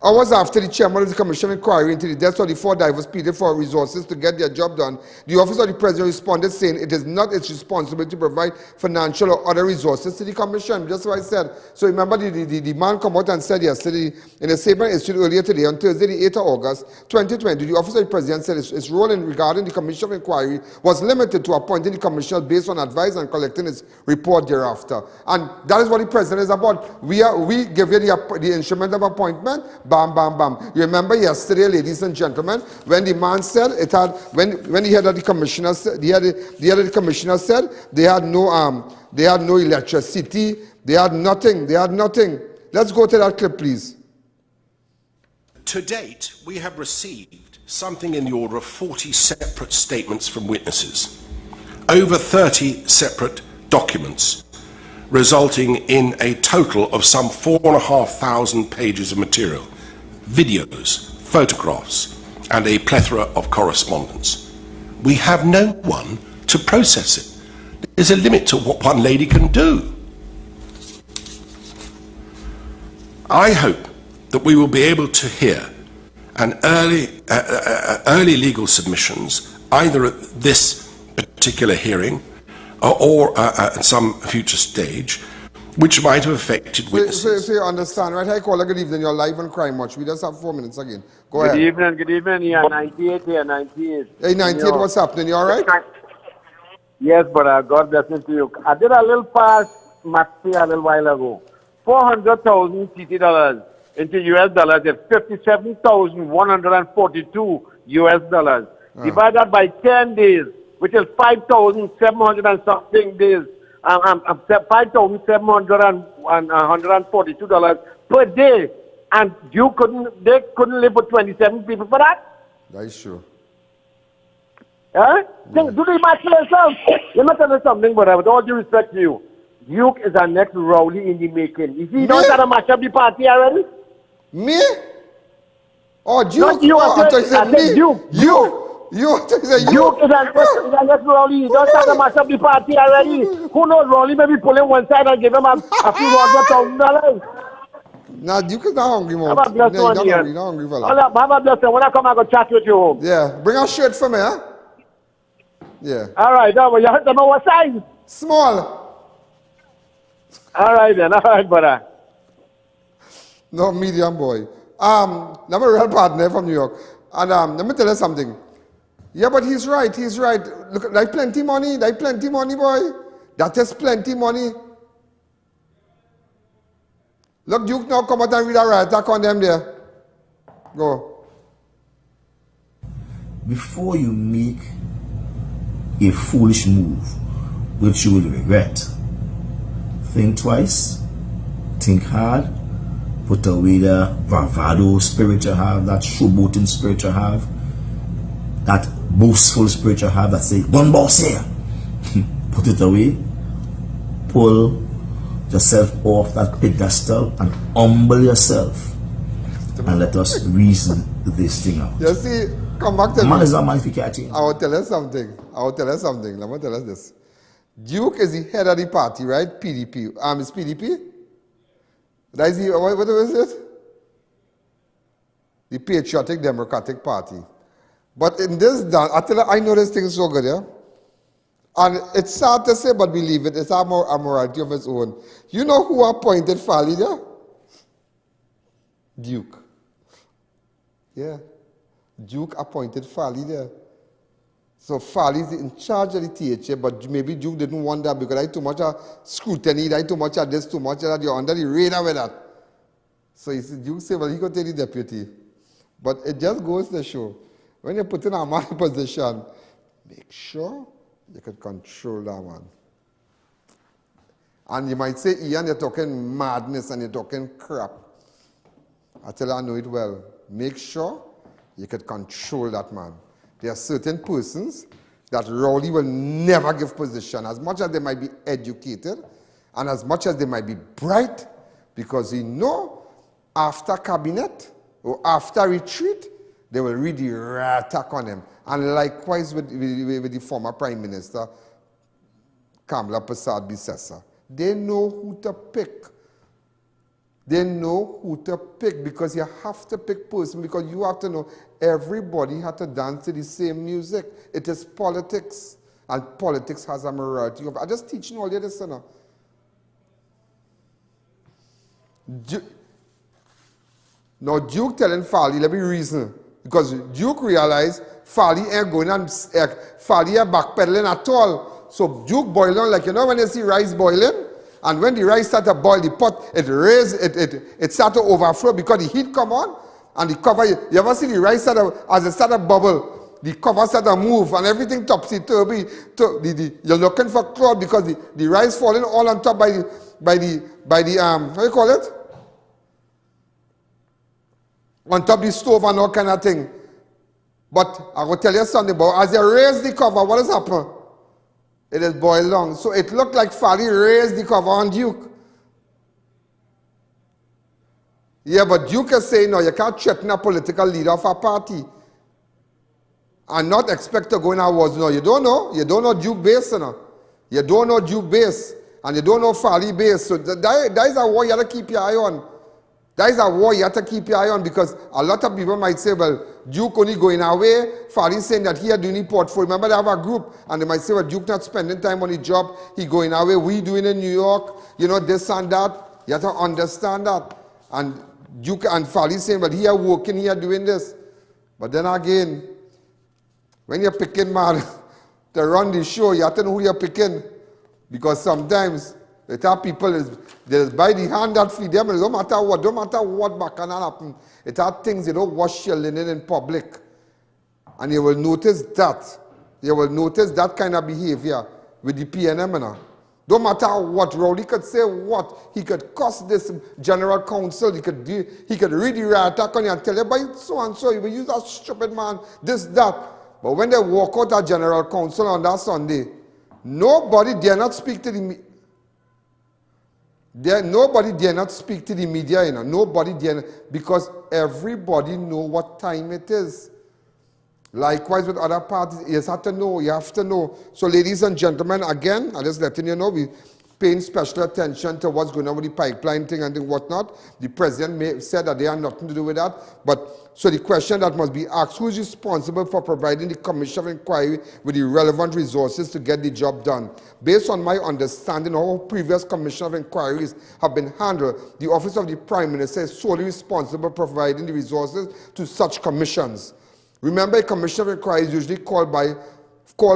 hours after the chairman of the commission inquiry into the deaths of the 4 divers pleaded for resources to get their job done, the office of the president responded saying it is not its responsibility to provide financial or other resources to the commission. Just what I said. So remember the man come out and said yesterday in a statement issued earlier today on Thursday, the 8th of August, 2020, the office of the president said its role in regarding the commission of inquiry was limited to appointing the commissioner based on advice and collecting its report thereafter. And that is what the president is about. We give you the instrument of appointment. Bam, bam, bam. You remember yesterday, ladies and gentlemen, when the man said it had, when he had the commissioner said, the commissioner said they had no electricity, they had nothing. Let's go to that clip, please. To date, we have received something in the order of 40 separate statements from witnesses, over 30 separate documents, resulting in a total of some 4,500 pages of material, videos, photographs, and a plethora of correspondence. We have no one to process it. There's a limit to what one lady can do. I hope that we will be able to hear an early legal submissions, either at this particular hearing or at some future stage, which might have affected witnesses. So you understand, right? Hi, caller, good evening. You're live on Crime Watch. We just have 4 minutes again. Go ahead. Good evening. Yeah, 98 here, 98. Hey, 98, what's happening? You all right? Yes, but God bless you to you. I did a little past math a little while ago. 400,000 TT dollars into US dollars is 57,142 US dollars. Divide that by 10 days, which is 5,700 and something days. $5,742 per day, and they couldn't live with 27 people for that. That's true. Huh? Do the math for yourself. Let me tell you something, but with all due respect to you, Duke is our next Rowley in the making. Is he not trying to mash up the party already? Me? Oh, Duke. Not you, I said me. Duke. Duke is a next Rowley. He don't try to mash up the party already. Who knows, Rowley may be pulling one side and give him a few $100,000. Nah, Duke is not hungry, man. Have a blessed one here. Not hungry, fella. Have a blessed one. When I come, I go chat with you home. Yeah, bring a shirt for me, huh? Yeah. All right, you have to know what size? Small. All right, brother. No, medium boy. I'm a real partner from New York. And let me tell you something. Yeah, but he's right. Look, like plenty money, boy. That is plenty money. Look, Duke now come out and read a right attack on them there. Go. Before you make a foolish move, which you will regret, think twice, think hard, put away the bravado spirit you have, that showboating spirit you have, that boastful spirit you have that say, one boss here. Put it away, pull yourself off that pedestal and humble yourself and let us reason this thing out. You see, come back to man me. is a man if he can't change. I will tell you something. Let me tell you this. Duke is the head of the party, right? PDP. It's PDP? That is what is it? The Patriotic Democratic Party. But in this, I tell you, I know this thing is so good, yeah? And it's sad to say, but believe it, it's a morality of its own. You know who appointed Fali there? Duke. Yeah. Duke appointed Fali there. So Fali is in charge of the THA, but maybe Duke didn't want that because I too much scrutiny, I too much of this, too much of that, you're under the radar with that. So Duke said, well, he could take the deputy. But it just goes to show, when you put in a man in position, make sure you can control that one. And you might say, I.A.N, you're talking madness and you're talking crap. I tell you, I know it well. Make sure you can control that man. There are certain persons that Rowley will never give position, as much as they might be educated and as much as they might be bright, because he know after cabinet or after retreat, they will read the attack on him. And likewise with the former Prime Minister, Kamala Prasad Bisesa. They know who to pick. They know who to pick because you have to pick person because you have to know everybody has to dance to the same music. It is politics. And politics has a morality of. I just teaching all you this, you know. Now Duke telling Fali, let me reason. Because Duke realized Fali ain't going and Fali ain't backpedaling at all. So Duke boiling, like you know when you see rice boiling, and when the rice start to boil, the pot, it start to overflow because the heat come on, and the cover, you ever see the rice start to, as it start to bubble, the cover start to move, and everything topsy-turvy, you're looking for cloud because the rice falling all on top by the how you call it? On top of the stove and all kind of thing. But I will tell you something about as you raise the cover, what has happened? It is boiled down. So it looked like Fali raised the cover on Duke. Yeah, but Duke is saying, no, you can't threaten a political leader of a party and not expect to go in a wars. No, you don't know. You don't know Duke base, you know. You don't know Duke base, and you don't know Fali base. So that is a war you have to keep your eye on. That is a war you have to keep your eye on because a lot of people might say, well, Duke only going away. Fali saying that he are doing the portfolio. Remember they have a group and they might say, well, Duke not spending time on the job. He going away. We doing in New York. You know, this and that. You have to understand that. And Duke and Fali saying, well, he are working, he are doing this. But then again, when you're picking man to run the show, you have to know who you're picking. Because sometimes the top people is by the hand that feed them, and no matter what back can happen. It are things you don't wash your linen in public. And you will notice that. You will notice that kind of behavior with the PNM. No matter what, Rowley could say what. He could cost this general counsel. He could read the right attack on you and tell you, but so and so, you will use that stupid man, this, that. But when they walk out of general counsel on that Sunday, nobody dare not speak to the nobody dare not speak to the media, you know. Nobody dare, because everybody know what time it is. Likewise with other parties, you have to know, you have to know. So ladies and gentlemen, again, I'm just letting you know, we paying special attention to what's going on with the pipeline thing and whatnot. The president said that they have nothing to do with that. But so the question that must be asked, who is responsible for providing the commission of inquiry with the relevant resources to get the job done? Based on my understanding of how previous commission of inquiries have been handled, the office of the Prime Minister is solely responsible for providing the resources to such commissions. Remember, a commission of inquiry is usually called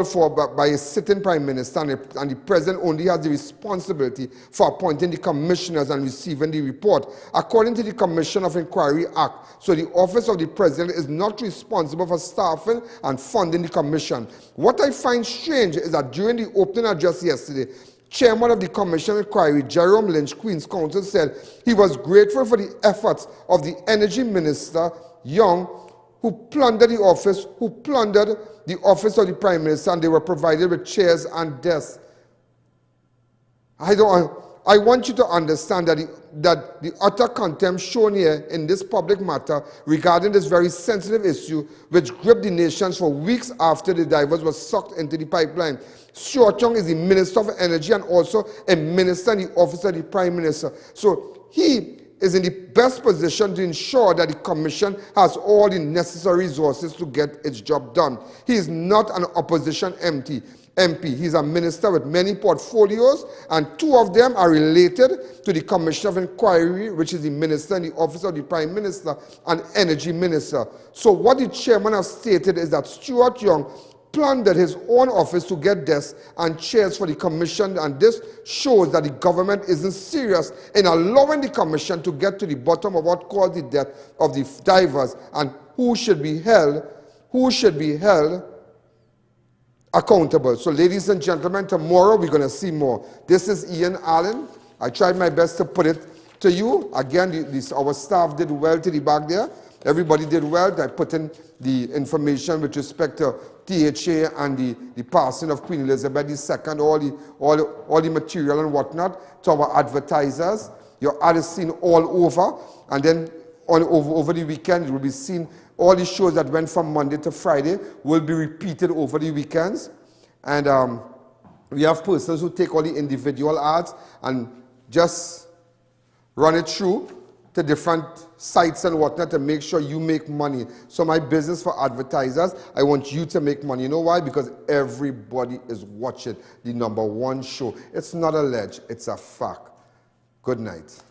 for by a sitting Prime Minister, and the President only has the responsibility for appointing the commissioners and receiving the report. According to the Commission of Inquiry Act, so the Office of the President is not responsible for staffing and funding the commission. What I find strange is that during the opening address yesterday, Chairman of the Commission of Inquiry, Jerome Lynch, Queen's Counsel, said he was grateful for the efforts of the Energy Minister, Young, who plundered the office of the Prime Minister, and they were provided with chairs and desks. I want you to understand that the utter contempt shown here in this public matter regarding this very sensitive issue, which gripped the nations for weeks after the divers were sucked into the pipeline. Stuart Young is the Minister of Energy and also a minister in the office of the Prime Minister. So he is in the best position to ensure that the commission has all the necessary resources to get its job done. He is not an opposition MP. He's a minister with many portfolios, and two of them are related to the Commission of Inquiry, which is the minister in the office of the Prime Minister and Energy Minister. So what the chairman has stated is that Stuart Young plundered his own office to get desks and chairs for the commission, and this shows that the government isn't serious in allowing the commission to get to the bottom of what caused the death of the divers and who should be held accountable. So ladies and gentlemen, tomorrow we're going to see more. This is I.A.N. I tried my best to put it to you. Again, our staff did well to the back there. Everybody did well. I put in the information with respect to THA and the passing of Queen Elizabeth II, all the material and whatnot, to our advertisers. Your ad is seen all over, and then over the weekend it will be seen. All the shows that went from Monday to Friday will be repeated over the weekends. And we have persons who take all the individual ads and just run it through to different sites and whatnot to make sure you make money. So my business for advertisers, I want you to make money. You know why? Because everybody is watching the #1 show. It's not alleged, it's a fact. Good night.